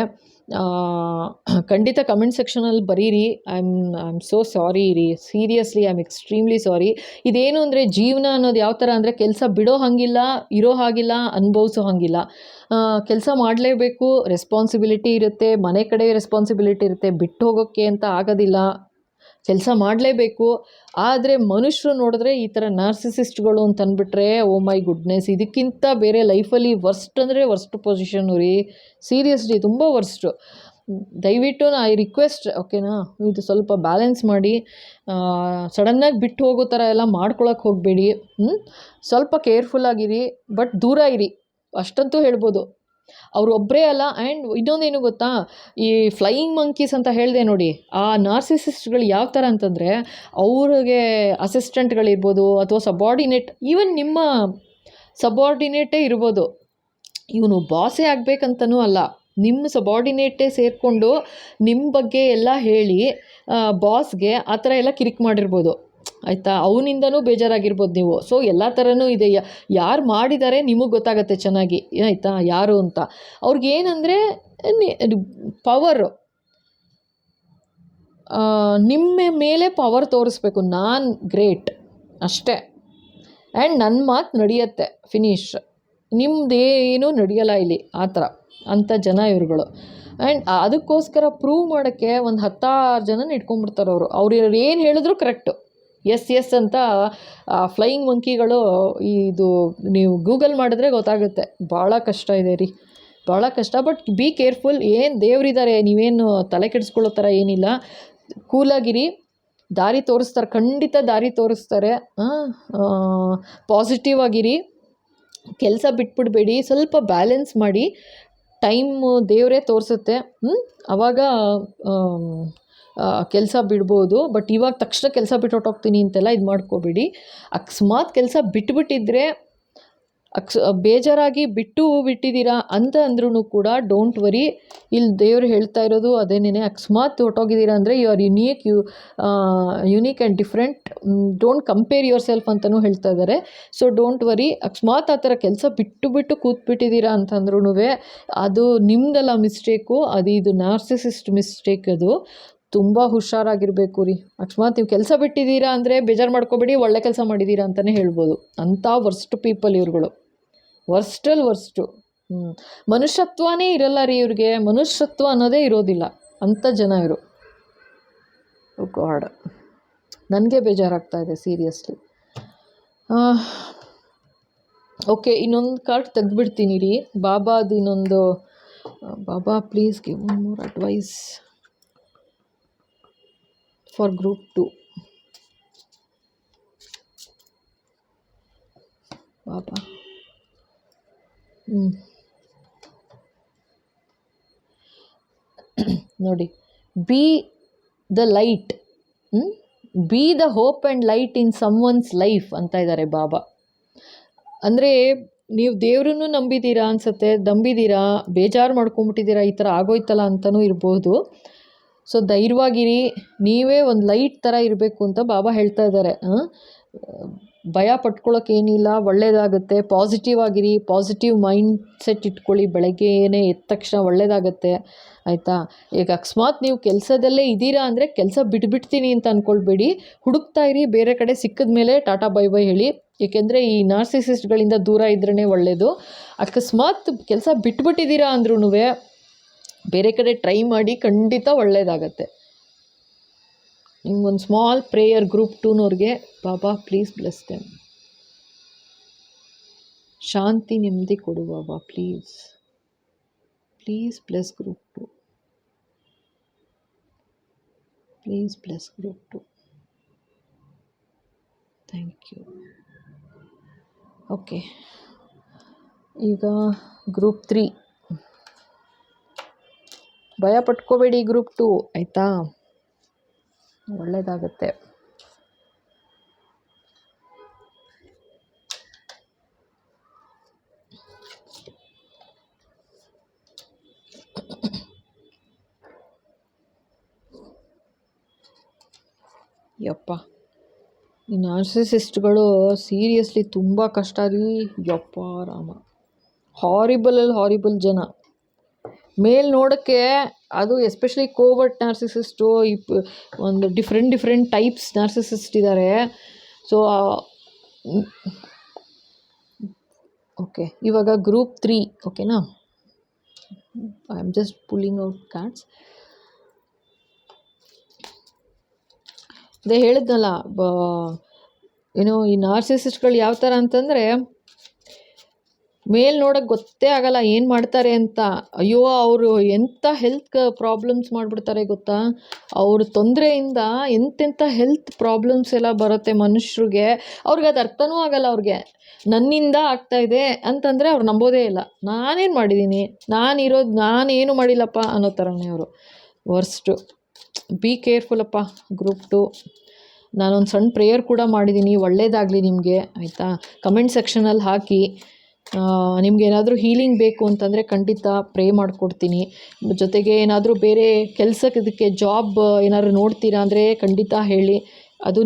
ಖಂಡಿತ ಕಮೆಂಟ್ ಸೆಕ್ಷನಲ್ಲಿ ಬರೀರಿ. ಐ ಆಮ್ ಸೋ ಸಾರಿ ರೀ, seriously I am extremely sorry. ಇದೇನು ಅಂದರೆ ಜೀವನ ಅನ್ನೋದು ಯಾವ ಥರ ಅಂದರೆ ಕೆಲಸ ಬಿಡೋ ಹಾಗಿಲ್ಲ, ಇರೋ ಹಾಗಿಲ್ಲ, ಅನುಭವಿಸೋ ಹಾಗಿಲ್ಲ. ಕೆಲಸ ಮಾಡಲೇಬೇಕು, ರೆಸ್ಪಾನ್ಸಿಬಿಲಿಟಿ ಇರುತ್ತೆ, ಮನೆ ಕಡೆ ರೆಸ್ಪಾನ್ಸಿಬಿಲಿಟಿ ಇರುತ್ತೆ, ಬಿಟ್ಟು ಹೋಗೋಕ್ಕೆ ಅಂತ ಆಗೋದಿಲ್ಲ, ಕೆಲಸ ಮಾಡಲೇಬೇಕು. ಆದರೆ ಮನುಷ್ಯರು ನೋಡಿದ್ರೆ ಈ ಥರ ನಾರ್ಸಿಸಿಸ್ಟ್ಗಳು ಅಂತ ಅಂದ್ಬಿಟ್ರೆ ಓ ಮೈ ಗುಡ್ನೆಸ್, ಇದಕ್ಕಿಂತ ಬೇರೆ ಲೈಫಲ್ಲಿ ವರ್ಸ್ಟ್ ಅಂದರೆ ವರ್ಸ್ಟ್ ಪೊಸಿಷನ್ನು ರೀ, ಸೀರಿಯಸ್ಲಿ ತುಂಬ ವರ್ಸ್ಟು. ದಯವಿಟ್ಟು ಐ ರಿಕ್ವೆಸ್ಟ್, ಓಕೆನಾ, ಇದು ಸ್ವಲ್ಪ ಬ್ಯಾಲೆನ್ಸ್ ಮಾಡಿ. ಸಡನ್ನಾಗಿ ಬಿಟ್ಟು ಹೋಗೋ ಥರ ಎಲ್ಲ ಮಾಡ್ಕೊಳಕ್ಕೆ ಹೋಗಬೇಡಿ. ಸ್ವಲ್ಪ ಕೇರ್ಫುಲ್ಲಾಗಿರಿ, ಬಟ್ ದೂರ ಇರಿ, ಅಷ್ಟಂತೂ ಹೇಳ್ಬೋದು. ಅವರೊಬ್ಬರೇ ಅಲ್ಲ. ಆ್ಯಂಡ್ ಇನ್ನೊಂದೇನು ಗೊತ್ತಾ, ಈ ಫ್ಲೈಯಿಂಗ್ ಮಂಕೀಸ್ ಅಂತ ಹೇಳಿದೆ ನೋಡಿ, ಆ ನಾರ್ಸಿಸಿಸ್ಟ್ಗಳು ಯಾವ ಥರ ಅಂತಂದರೆ ಅವ್ರಿಗೆ ಅಸಿಸ್ಟೆಂಟ್ಗಳಿರ್ಬೋದು ಅಥವಾ ಸಬಾರ್ಡಿನೇಟ್, ಈವನ್ ನಿಮ್ಮ ಸಬಾರ್ಡಿನೇಟೇ ಇರ್ಬೋದು, ಇವನು ಬಾಸೇ ಆಗಬೇಕಂತನೂ ಅಲ್ಲ, ನಿಮ್ಮ ಸಬಾರ್ಡಿನೇಟೇ ಸೇರಿಕೊಂಡು ನಿಮ್ಮ ಬಗ್ಗೆ ಎಲ್ಲ ಹೇಳಿ ಬಾಸ್ಗೆ ಆ ಥರ ಎಲ್ಲ ಕಿರಿಕ್ ಮಾಡಿರ್ಬೋದು, ಆಯಿತಾ. ಅವನಿಂದನೂ ಬೇಜಾರಾಗಿರ್ಬೋದು ನೀವು. ಸೊ ಎಲ್ಲ ಥರನೂ ಇದೆ. ಯಾರು ಮಾಡಿದ್ದಾರೆ ನಿಮಗೆ ಗೊತ್ತಾಗುತ್ತೆ ಚೆನ್ನಾಗಿ, ಆಯಿತಾ, ಯಾರು ಅಂತ. ಅವ್ರಿಗೇನಂದರೆ ಪವರು, ನಿಮ್ಮ ಮೇಲೆ ಪವರ್ ತೋರಿಸ್ಬೇಕು, ನಾನು ಗ್ರೇಟ್ ಅಷ್ಟೇ, ಆ್ಯಂಡ್ ನನ್ನ ಮಾತು ನಡೆಯುತ್ತೆ, ಫಿನಿಶ್. ನಿಮ್ಮದೇನೂ ನಡೆಯಲ್ಲ ಇಲ್ಲಿ, ಆ ಥರ ಅಂಥ ಜನ ಇವ್ರುಗಳು. ಆ್ಯಂಡ್ ಅದಕ್ಕೋಸ್ಕರ ಪ್ರೂವ್ ಮಾಡೋಕ್ಕೆ ಒಂದು 10 ಜನನ ಇಟ್ಕೊಂಡ್ಬಿಡ್ತಾರೆ ಅವರು. ಅವ್ರು ಏನು ಹೇಳಿದ್ರು ಕರೆಕ್ಟು, ಎಸ್ ಅಂತ. ಫ್ಲೈಯಿಂಗ್ ಮಂಕಿಗಳು ಇದು ನೀವು ಗೂಗಲ್ ಮಾಡಿದ್ರೆ ಗೊತ್ತಾಗುತ್ತೆ. ಭಾಳ ಕಷ್ಟ ಇದೆ ರೀ, ಭಾಳ ಕಷ್ಟ. But be careful. ಏನು ದೇವರಿದ್ದಾರೆ, ನೀವೇನು ತಲೆ ಕೆಡಿಸ್ಕೊಳ್ಳೋ ಥರ ಏನಿಲ್ಲ, ಕೂಲಾಗಿರಿ. ದಾರಿ ತೋರಿಸ್ತಾರೆ, ಖಂಡಿತ ದಾರಿ ತೋರಿಸ್ತಾರೆ. ಪಾಸಿಟಿವ್ ಆಗಿರಿ, ಕೆಲಸ ಬಿಟ್ಬಿಡಬೇಡಿ, ಸ್ವಲ್ಪ ಬ್ಯಾಲೆನ್ಸ್ ಮಾಡಿ. ಟೈಮು ದೇವರೇ ತೋರಿಸುತ್ತೆ, ಆವಾಗ ಕೆಲಸ ಬಿಡ್ಬೋದು. ಬಟ್ ಇವಾಗ ತಕ್ಷಣ ಕೆಲಸ ಬಿಟ್ಟು ಹೊರ್ಟೋಗ್ತೀನಿ ಅಂತೆಲ್ಲ ಇದು ಮಾಡ್ಕೋಬೇಡಿ. ಅಕಸ್ಮಾತ್ ಕೆಲಸ ಬಿಟ್ಬಿಟ್ಟಿದ್ರೆ ಬೇಜಾರಾಗಿ ಬಿಟ್ಟಿದ್ದೀರಾ ಅಂತ ಅಂದ್ರೂ ಕೂಡ ಡೋಂಟ್ ವರಿ. ಇಲ್ಲಿ ದೇವರು ಹೇಳ್ತಾ ಇರೋದು ಅದೇನೇ, ಅಕಸ್ಮಾತ್ ಹೊರ್ಟೋಗಿದ್ದೀರಾ ಅಂದರೆ you are unique and different. Don't compare yourself ಅಂತಲೂ ಹೇಳ್ತಾ ಇದ್ದಾರೆ. So don't worry. ಅಕಸ್ಮಾತ್ ಆ ಥರ ಕೆಲಸ ಬಿಟ್ಟು ಕೂತ್ಬಿಟ್ಟಿದ್ದೀರಾ ಅಂತಂದ್ರೂ ಅದು ನಿಮ್ಮದಲ್ಲ ಮಿಸ್ಟೇಕು, ಇದು ನಾರ್ಸಿಸಿಸ್ಟ್ ಮಿಸ್ಟೇಕ್. ಅದು ತುಂಬ ಹುಷಾರಾಗಿರಬೇಕು ರೀ. ಅಕಸ್ಮಾತ್ ನೀವು ಕೆಲಸ ಬಿಟ್ಟಿದ್ದೀರಾ ಅಂದರೆ ಬೇಜಾರು ಮಾಡ್ಕೋಬೇಡಿ, ಒಳ್ಳೆ ಕೆಲಸ ಮಾಡಿದ್ದೀರಾ ಅಂತಲೇ ಹೇಳ್ಬೋದು. ಅಂಥ ವರ್ಸ್ಟ್ ಪೀಪಲ್ ಇವ್ರುಗಳು, ವರ್ಸ್ಟು. ಮನುಷ್ಯತ್ವನೇ ಇರಲ್ಲ ರೀ ಇವ್ರಿಗೆ, ಮನುಷ್ಯತ್ವ ಅನ್ನೋದೇ ಇರೋದಿಲ್ಲ, ಅಂಥ ಜನ ಇವರು. ಗಾಡ್, ನನಗೆ ಬೇಜಾರಾಗ್ತಾ ಇದೆ ಸೀರಿಯಸ್ಲಿ. ಓಕೆ, ಇನ್ನೊಂದು ಕಾರ್ಡ್ ತೆಗೆದುಬಿಡ್ತೀನಿ ರೀ. ಬಾಬಾದು ಇನ್ನೊಂದು. Baba please give one more advice for group 2. Baba ನೋಡಿ, be the light, be the hope and light in someone's life ಅಂತ ಇದ್ದಾರೆ ಬಾಬಾ. ಅಂದರೆ ನೀವು ದೇವ್ರನ್ನೂ ನಂಬಿದ್ದೀರಾ ಅನಿಸುತ್ತೆ, ಬೇಜಾರು ಮಾಡ್ಕೊಂಬಿಟ್ಟಿದ್ದೀರಾ, ಈ ಥರ ಆಗೋಯ್ತಲ್ಲ ಅಂತಲೂ ಇರ್ಬೋದು. ಸೊ ಧೈರ್ಯವಾಗಿರಿ, ನೀವೇ ಒಂದು ಲೈಟ್ ಥರ ಇರಬೇಕು ಅಂತ ಬಾಬಾ ಹೇಳ್ತಾ ಇದ್ದಾರೆ. ಭಯ ಪಟ್ಕೊಳ್ಳೋಕ್ಕೇನಿಲ್ಲ, ಒಳ್ಳೆಯದಾಗುತ್ತೆ. ಪಾಸಿಟಿವ್ ಆಗಿರಿ, ಪಾಸಿಟಿವ್ ಮೈಂಡ್ ಸೆಟ್ ಇಟ್ಕೊಳ್ಳಿ. ಬೆಳಗ್ಗೆ ಎದ್ದ ತಕ್ಷಣ ಒಳ್ಳೆಯದಾಗತ್ತೆ, ಆಯಿತಾ. ಈಗ ಅಕಸ್ಮಾತ್ ನೀವು ಕೆಲಸದಲ್ಲೇ ಇದ್ದೀರಾ ಅಂದರೆ ಕೆಲಸ ಬಿಟ್ಬಿಡ್ತೀನಿ ಅಂತ ಅಂದ್ಕೊಳ್ಬೇಡಿ, ಹುಡುಕ್ತಾ ಇರಿ. ಬೇರೆ ಕಡೆ ಸಿಕ್ಕಿದ ಮೇಲೆ ಟಾಟಾ ಬೈ ಬೈ ಹೇಳಿ. ಏಕೆಂದರೆ ಈ ನಾರ್ಸಿಸಿಸ್ಟ್ಗಳಿಂದ ದೂರ ಇದ್ರೇ ಒಳ್ಳೆಯದು. ಅಕಸ್ಮಾತ್ ಕೆಲಸ ಬಿಟ್ಬಿಟ್ಟಿದ್ದೀರಾ ಅಂದ್ರೂ ಬೇರೆ ಕಡೆ ಟ್ರೈ ಮಾಡಿ, ಖಂಡಿತ ಒಳ್ಳೆಯದಾಗತ್ತೆ. ನಿಮ್ಗೊಂದು ಸ್ಮಾಲ್ ಪ್ರೇಯರ್ ಗ್ರೂಪ್ 2ನವ್ರಿಗೆ. Baba please bless them. ಶಾಂತಿ ನೆಮ್ಮದಿ ಕೊಡು Baba, please bless group 2. Please bless group 2. Thank you. Okay, ಈಗ ಗ್ರೂಪ್ 3. ಭಯ ಪಟ್ಕೋಬೇಡಿ ಗ್ರೂಪ್ 2, ಆಯಿತಾ, ಒಳ್ಳೆಯದಾಗತ್ತೆ. ಯಪ್ಪ, ಈ ನಾರ್ಸಿಸಿಸ್ಟ್ಗಳು ಸೀರಿಯಸ್ಲಿ ತುಂಬ ಕಷ್ಟ ರೀ. ಯಪ್ಪ ರಾಮ, ಹಾರಿಬಲ್ ಜನ. ಮೇಲ್ ನೋಡೋಕ್ಕೆ ಅದು ಎಸ್ಪೆಷಲಿ ಕೋವರ್ಟ್ ನಾರ್ಸಿಸಿಸ್ಟು, ಒಂದು ಡಿಫ್ರೆಂಟ್ ಟೈಪ್ಸ್ ನಾರ್ಸಿಸಿಸ್ಟ್ ಇದ್ದಾರೆ. ಸೊ ಓಕೆ, ಇವಾಗ ಗ್ರೂಪ್ 3 ಓಕೆನಾ. I am just pulling out cards. ಅದೇ ಹೇಳಿದ್ನಲ್ಲ, ಏನೋ ಈ ನಾರ್ಸಿಸಿಸ್ಟ್ಗಳು ಯಾವ ಥರ ಅಂತಂದರೆ, ಮೇಲ್ ನೋಡೋಕ್ಕೆ ಗೊತ್ತೇ ಆಗಲ್ಲ ಏನು ಮಾಡ್ತಾರೆ ಅಂತ. ಅಯ್ಯೋ, ಅವರು ಎಂಥ ಹೆಲ್ತ್ ಪ್ರಾಬ್ಲಮ್ಸ್ ಮಾಡಿಬಿಡ್ತಾರೆ ಗೊತ್ತಾ. ಅವ್ರ ತೊಂದರೆಯಿಂದ ಎಂತೆಂಥ ಹೆಲ್ತ್ ಪ್ರಾಬ್ಲಮ್ಸ್ ಎಲ್ಲ ಬರುತ್ತೆ ಮನುಷ್ಯರಿಗೆ. ಅವ್ರಿಗೆ ಅದು ಅರ್ಥನೂ ಆಗಲ್ಲ. ಅವ್ರಿಗೆ ನನ್ನಿಂದ ಆಗ್ತಾಯಿದೆ ಅಂತಂದರೆ ಅವ್ರು ನಂಬೋದೇ ಇಲ್ಲ. ನಾನೇನು ಮಾಡಿದ್ದೀನಿ, ನಾನೇನು ಮಾಡಿಲ್ಲಪ್ಪ ಅನ್ನೋ ಥರನೇ ಅವರು. ವರ್ಸ್ಟು. ಬಿ ಕೇರ್ಫುಲ್ಲಪ್ಪ ಗ್ರೂಪ್ 2. ನಾನೊಂದು ಸಣ್ಣ ಪ್ರೇಯರ್ ಕೂಡ ಮಾಡಿದ್ದೀನಿ, ಒಳ್ಳೆಯದಾಗಲಿ ನಿಮಗೆ, ಆಯಿತಾ. ಕಮೆಂಟ್ ಸೆಕ್ಷನಲ್ಲಿ ಹಾಕಿ. ನಿಮಗೇನಾದರೂ ಹೀಲಿಂಗ್ ಬೇಕು ಅಂತಂದರೆ ಖಂಡಿತ ಪ್ರೇ ಮಾಡಿಕೊಡ್ತೀನಿ. ಜೊತೆಗೆ ಏನಾದರೂ ಬೇರೆ ಕೆಲಸಕ್ಕೆ, ಇದಕ್ಕೆ ಜಾಬ್ ಏನಾದರೂ ನೋಡ್ತೀರಾ ಅಂದರೆ ಖಂಡಿತ ಹೇಳಿ, ಅದೂ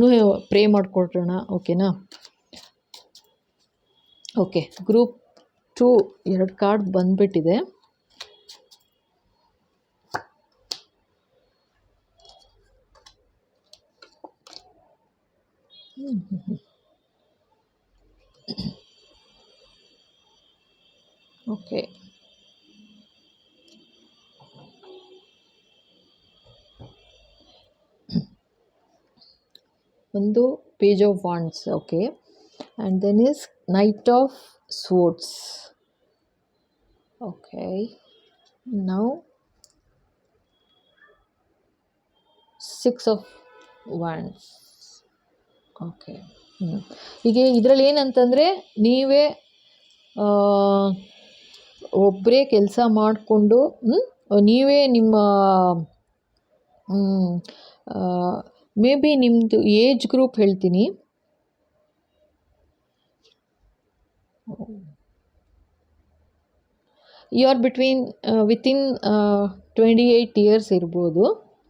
ಪ್ರೇ ಮಾಡಿಕೊಡ್ರೋಣ, ಓಕೆನಾ. ಓಕೆ, ಗ್ರೂಪ್ 2 2 ಕಾರ್ಡ್ ಬಂದುಬಿಟ್ಟಿದೆ. ಓಕೆ, ಒಂದು page of wands, okay, and then is knight of swords. Okay, now 6 of wands. Okay, ಹೀಗೆ ಇದರಲ್ಲಿ ಏನಂತಂದರೆ, ನೀವೇ ಒಬ್ಬರೇ ಕೆಲಸ ಮಾಡಿಕೊಂಡು ನೀವೇ ನಿಮ್ಮ ಮೇ ಬಿ ನಿಮ್ಮದು ಏಜ್ ಗ್ರೂಪ್ ಹೇಳ್ತೀನಿ. ಯು ಆರ್ ವಿತಿನ್ 28 ಇಯರ್ಸ್ ಇರ್ಬೋದು,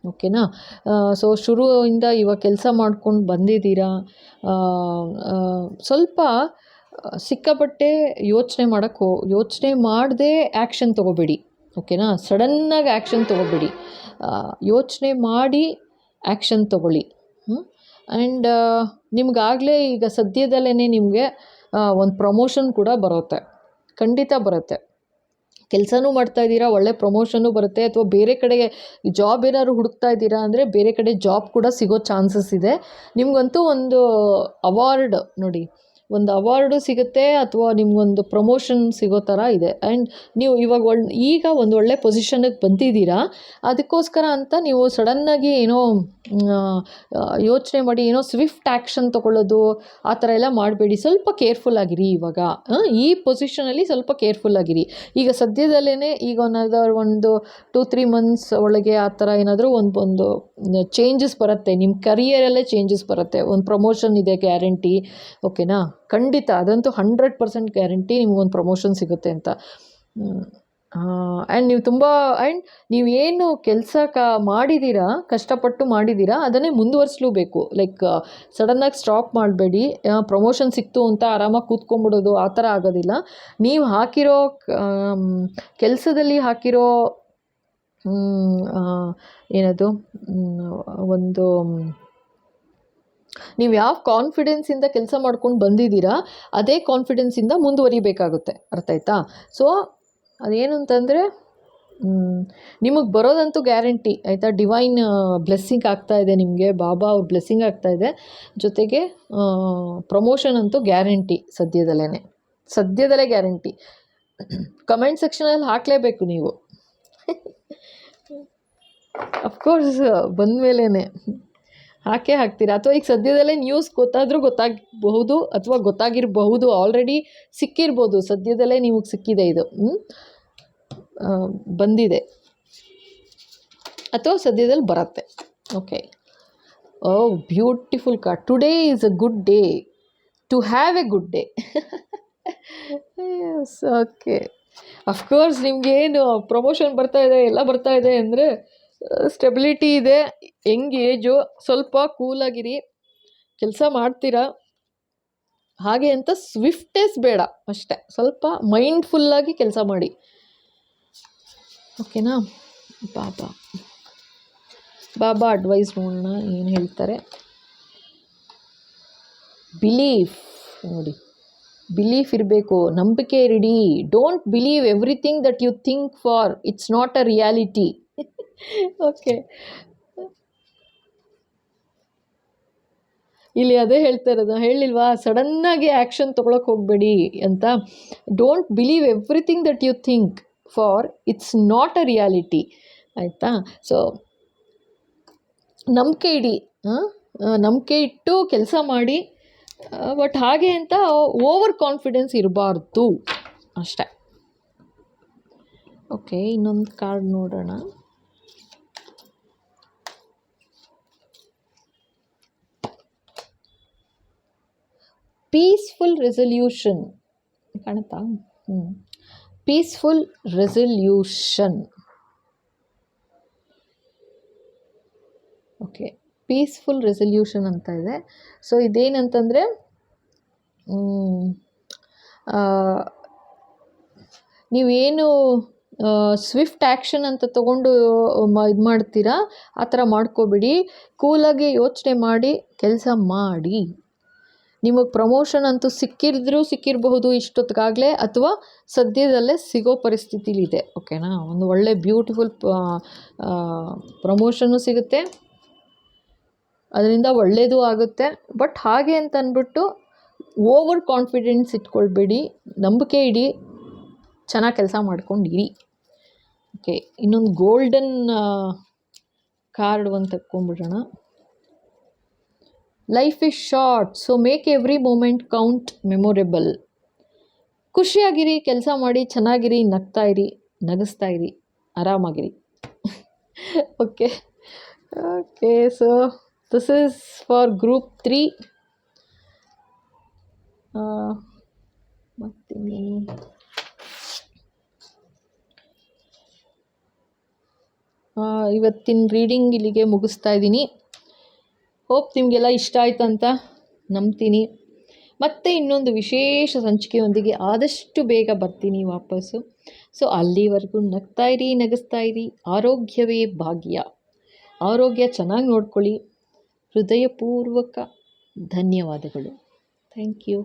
ಓಕೆನಾ. ಸೊ ಶುರುವಿಂದ ಇವಾಗ ಕೆಲಸ ಮಾಡ್ಕೊಂಡು ಬಂದಿದ್ದೀರಾ. ಸ್ವಲ್ಪ ಸಿಕ್ಕಾಪಟ್ಟೆ ಯೋಚನೆ ಮಾಡದೆ ಆ್ಯಕ್ಷನ್ ತೊಗೋಬೇಡಿ, ಓಕೆನಾ. ಸಡನ್ನಾಗಿ ಆ್ಯಕ್ಷನ್ ತೊಗೋಬೇಡಿ, ಯೋಚನೆ ಮಾಡಿ ಆ್ಯಕ್ಷನ್ ತೊಗೊಳ್ಳಿ. ಆ್ಯಂಡ್ ನಿಮಗಾಗಲೇ ಈಗ ಸದ್ಯದಲ್ಲೇ ನಿಮಗೆ ಒಂದು ಪ್ರಮೋಷನ್ ಕೂಡ ಬರುತ್ತೆ, ಖಂಡಿತ ಬರುತ್ತೆ. ಕೆಲಸನೂ ಮಾಡ್ತಾಯಿದ್ದೀರಾ, ಒಳ್ಳೆ ಪ್ರಮೋಷನ್ನು ಬರುತ್ತೆ. ಅಥವಾ ಬೇರೆ ಕಡೆಗೆ ಜಾಬ್ ಏನಾದ್ರು ಹುಡುಕ್ತಾ ಇದ್ದೀರಾ ಅಂದರೆ ಬೇರೆ ಕಡೆ ಜಾಬ್ ಕೂಡ ಸಿಗೋ ಚಾನ್ಸಸ್ ಇದೆ. ನಿಮಗಂತೂ ಒಂದು ಅವಾರ್ಡ್ ನೋಡಿ, ಒಂದು ಅವಾರ್ಡು ಸಿಗುತ್ತೆ, ಅಥವಾ ನಿಮಗೊಂದು ಪ್ರಮೋಷನ್ ಸಿಗೋ ಥರ ಇದೆ. ಆ್ಯಂಡ್ ನೀವು ಇವಾಗ ಈಗ ಒಂದು ಒಳ್ಳೆ ಪೊಸಿಷನ್ಗೆ ಬಂದಿದ್ದೀರಾ. ಅದಕ್ಕೋಸ್ಕರ ಅಂತ ನೀವು ಸಡನ್ನಾಗಿ ಏನೋ ಯೋಚನೆ ಮಾಡಿ ಏನೋ ಸ್ವಿಫ್ಟ್ ಆ್ಯಕ್ಷನ್ ತೊಗೊಳ್ಳೋದು ಆ ಥರ ಎಲ್ಲ ಮಾಡಬೇಡಿ. ಸ್ವಲ್ಪ ಕೇರ್ಫುಲ್ ಆಗಿರಿ. ಇವಾಗ ಈ ಪೊಸಿಷನಲ್ಲಿ ಸ್ವಲ್ಪ ಕೇರ್ಫುಲ್ ಆಗಿರಿ. ಈಗ ಸದ್ಯದಲ್ಲೇ ಈಗ ಒಂದು 2-3 ಮಂತ್ಸ್ ಒಳಗೆ ಆ ಥರ ಏನಾದರೂ ಒಂದು ಚೇಂಜಸ್ ಬರುತ್ತೆ, ನಿಮ್ಮ ಕರಿಯರಲ್ಲೇ ಚೇಂಜಸ್ ಬರುತ್ತೆ. ಒಂದು ಪ್ರಮೋಷನ್ ಇದೆ ಗ್ಯಾರಂಟಿ, ಓಕೆನಾ. ಖಂಡಿತ ಅದಂತೂ 100% ಗ್ಯಾರಂಟಿ ನಿಮಗೊಂದು ಪ್ರಮೋಷನ್ ಸಿಗುತ್ತೆ ಅಂತ. ಆ್ಯಂಡ್ ನೀವೇನು ಕೆಲಸ ಮಾಡಿದ್ದೀರಾ, ಕಷ್ಟಪಟ್ಟು ಮಾಡಿದ್ದೀರಾ, ಅದನ್ನೇ ಮುಂದುವರಿಸಲೂಬೇಕು. ಲೈಕ್ ಸಡನ್ನಾಗಿ ಸ್ಟಾಪ್ ಮಾಡಬೇಡಿ. ಪ್ರಮೋಷನ್ ಸಿಕ್ತು ಅಂತ ಆರಾಮಾಗಿ ಕೂತ್ಕೊಂಡ್ಬಿಡೋದು ಆ ಥರ ಆಗೋದಿಲ್ಲ. ನೀವು ಹಾಕಿರೋ ಕೆಲಸದಲ್ಲಿ ಹಾಕಿರೋ ಏನದು ಒಂದು ನೀವು ಯಾವ ಕಾನ್ಫಿಡೆನ್ಸಿಂದ ಕೆಲಸ ಮಾಡ್ಕೊಂಡು ಬಂದಿದ್ದೀರಾ ಅದೇ ಕಾನ್ಫಿಡೆನ್ಸಿಂದ ಮುಂದುವರಿಬೇಕಾಗುತ್ತೆ. ಅರ್ಥ ಆಯ್ತಾ? ಸೊ ಅದೇನು ಅಂತಂದರೆ ನಿಮಗೆ ಬರೋದಂತೂ ಗ್ಯಾರಂಟಿ, ಆಯಿತಾ. ಡಿವೈನ್ ಬ್ಲೆಸ್ಸಿಂಗ್ ಆಗ್ತಾಯಿದೆ ನಿಮಗೆ, ಬಾಬಾ ಅವ್ರ ಬ್ಲೆಸ್ಸಿಂಗ್ ಆಗ್ತಾಯಿದೆ. ಜೊತೆಗೆ ಪ್ರಮೋಷನ್ ಅಂತೂ ಗ್ಯಾರಂಟಿ, ಸದ್ಯದಲ್ಲೇ ಗ್ಯಾರಂಟಿ. ಕಮೆಂಟ್ ಸೆಕ್ಷನಲ್ಲಿ ಹಾಕಲೇಬೇಕು ನೀವು. ಅಫ್ಕೋರ್ಸ್ ಬಂದಮೇಲೇ ಹಾಕೇ ಹಾಕ್ತೀರಾ. ಅಥವಾ ಈಗ ಸದ್ಯದಲ್ಲೇ ನ್ಯೂಸ್ ಗೊತ್ತಾಗಬಹುದು ಅಥವಾ ಗೊತ್ತಾಗಿರಬಹುದು, ಆಲ್ರೆಡಿ ಸಿಕ್ಕಿರ್ಬೋದು. ಸದ್ಯದಲ್ಲೇ ನಿಮಗೆ ಸಿಕ್ಕಿದೆ, ಇದು ಬಂದಿದೆ ಅಥವಾ ಸದ್ಯದಲ್ಲಿ ಬರುತ್ತೆ. Okay, oh beautiful card. Today is a good day to have a good day. Okay, of course ನಿಮಗೇನು ಪ್ರಮೋಷನ್ ಬರ್ತಾ ಇದೆ, ಎಲ್ಲ ಬರ್ತಾ ಇದೆ ಅಂದರೆ ಸ್ಟೆಬಿಲಿಟಿ ಇದೆ, ಯಂಗ್ ಏಜು, ಸ್ವಲ್ಪ ಕೂಲಾಗಿರಿ, ಕೆಲಸ ಮಾಡ್ತೀರಾ. ಹಾಗೆ ಅಂತ ಸ್ವಿಫ್ಟೆಸ್ ಬೇಡ ಅಷ್ಟೆ, ಸ್ವಲ್ಪ ಮೈಂಡ್ಫುಲ್ಲಾಗಿ ಕೆಲಸ ಮಾಡಿ, ಓಕೆನಾ. ಬಾಬಾ ಅಡ್ವೈಸ್ ನೋಡೋಣ ಏನು ಹೇಳ್ತಾರೆ. ಬಿಲೀಫ್ ನೋಡಿ, ಬಿಲೀಫ್ ಇರಬೇಕು, ನಂಬಿಕೆ ಇರಡಿ. Don't believe everything that you think for, it's not a reality. Okay, ಇಲ್ಲಿ ಅದೇ ಹೇಳ್ತಾ ಇರೋದು, ಹೇಳಿಲ್ವಾ, ಸಡನ್ನಾಗಿ ಆ್ಯಕ್ಷನ್ ತೊಗೊಳಕ್ಕೆ ಹೋಗಬೇಡಿ ಅಂತ. Don't believe everything that you think for, it's not a reality, ಆಯಿತಾ. ಸೊ ನಂಬಿಕೆ ಇಡಿ, ನಂಬಿಕೆ ಇಟ್ಟು ಕೆಲಸ ಮಾಡಿ, ಬಟ್ ಹಾಗೆ ಅಂತ ಓವರ್ ಕಾನ್ಫಿಡೆನ್ಸ್ ಇರಬಾರ್ದು ಅಷ್ಟೆ. ಓಕೆ, ಇನ್ನೊಂದು ಕಾರ್ಡ್ ನೋಡೋಣ. ಪೀಸ್ಫುಲ್ ರೆಸಲ್ಯೂಷನ್ ಕಾಣುತ್ತಾ? Peaceful resolution. Okay, peaceful resolution ಅಂತ ಇದೆ. ಸೊ ಇದೇನಂತಂದರೆ, ನೀವೇನು ಸ್ವಿಫ್ಟ್ ಆ್ಯಕ್ಷನ್ ಅಂತ ತೊಗೊಂಡು ಇದು ಮಾಡ್ತೀರಾ, ಆ ಥರ ಮಾಡ್ಕೋಬೇಡಿ. ಕೂಲಾಗಿ ಯೋಚನೆ ಮಾಡಿ ಕೆಲಸ ಮಾಡಿ. ನಿಮಗೆ ಪ್ರಮೋಷನ್ ಅಂತೂ ಸಿಕ್ಕಿರಬಹುದು ಇಷ್ಟೊತ್ತಿಗಾಗಲೇ, ಅಥವಾ ಸದ್ಯದಲ್ಲೇ ಸಿಗೋ ಪರಿಸ್ಥಿತಿಲಿದೆ, ಓಕೆನಾ. ಒಂದು ಒಳ್ಳೆ ಬ್ಯೂಟಿಫುಲ್ ಪ್ರಮೋಷನ್ನು ಸಿಗುತ್ತೆ, ಅದರಿಂದ ಒಳ್ಳೆಯದು ಆಗುತ್ತೆ. ಬಟ್ ಹಾಗೆ ಅಂತ ಅಂದ್ಬಿಟ್ಟು ಓವರ್ ಕಾನ್ಫಿಡೆನ್ಸ್ ಇಟ್ಕೊಳ್ಬೇಡಿ, ನಂಬಿಕೆ ಇಡಿ, ಚೆನ್ನಾಗಿ ಕೆಲಸ ಮಾಡ್ಕೊಂಡಿರಿ. ಓಕೆ, ಇನ್ನೊಂದು ಗೋಲ್ಡನ್ ಕಾರ್ಡ್ ಒಂದು ತಕ್ಕೊಂಬಿಡೋಣ. Life is short, so make every moment count memorable. ಖುಷಿಯಾಗಿರಿ, ಕೆಲಸ ಮಾಡಿ, ಚೆನ್ನಾಗಿರಿ, ನಗ್ತಾ ಇರಿ, ನಗಿಸ್ತಾ ಇರಿ, ಆರಾಮಾಗಿರಿ. Okay okay, so this is for group 3. ಮತ್ತಿನ್ನೇನು, ಇವತ್ತಿನ ರೀಡಿಂಗ್ ಇಲ್ಲಿಗೆ ಮುಗಿಸ್ತಾ ಇದ್ದೀನಿ. ಹೋಪ್ ನಿಮಗೆಲ್ಲ ಇಷ್ಟ ಆಯ್ತು ಅಂತ ನಂಬ್ತೀನಿ. ಮತ್ತೆ ಇನ್ನೊಂದು ವಿಶೇಷ ಸಂಚಿಕೆಯೊಂದಿಗೆ ಆದಷ್ಟು ಬೇಗ ಬರ್ತೀನಿ ವಾಪಸ್ಸು. ಸೊ ಅಲ್ಲಿವರೆಗೂ ನಗ್ತಾ ಇರಿ, ನಗಿಸ್ತಾ ಇರಿ. ಆರೋಗ್ಯವೇ ಭಾಗ್ಯ. ಆರೋಗ್ಯ ಚೆನ್ನಾಗಿ ನೋಡ್ಕೊಳ್ಳಿ. ಹೃದಯಪೂರ್ವಕ ಧನ್ಯವಾದಗಳು. Thank you.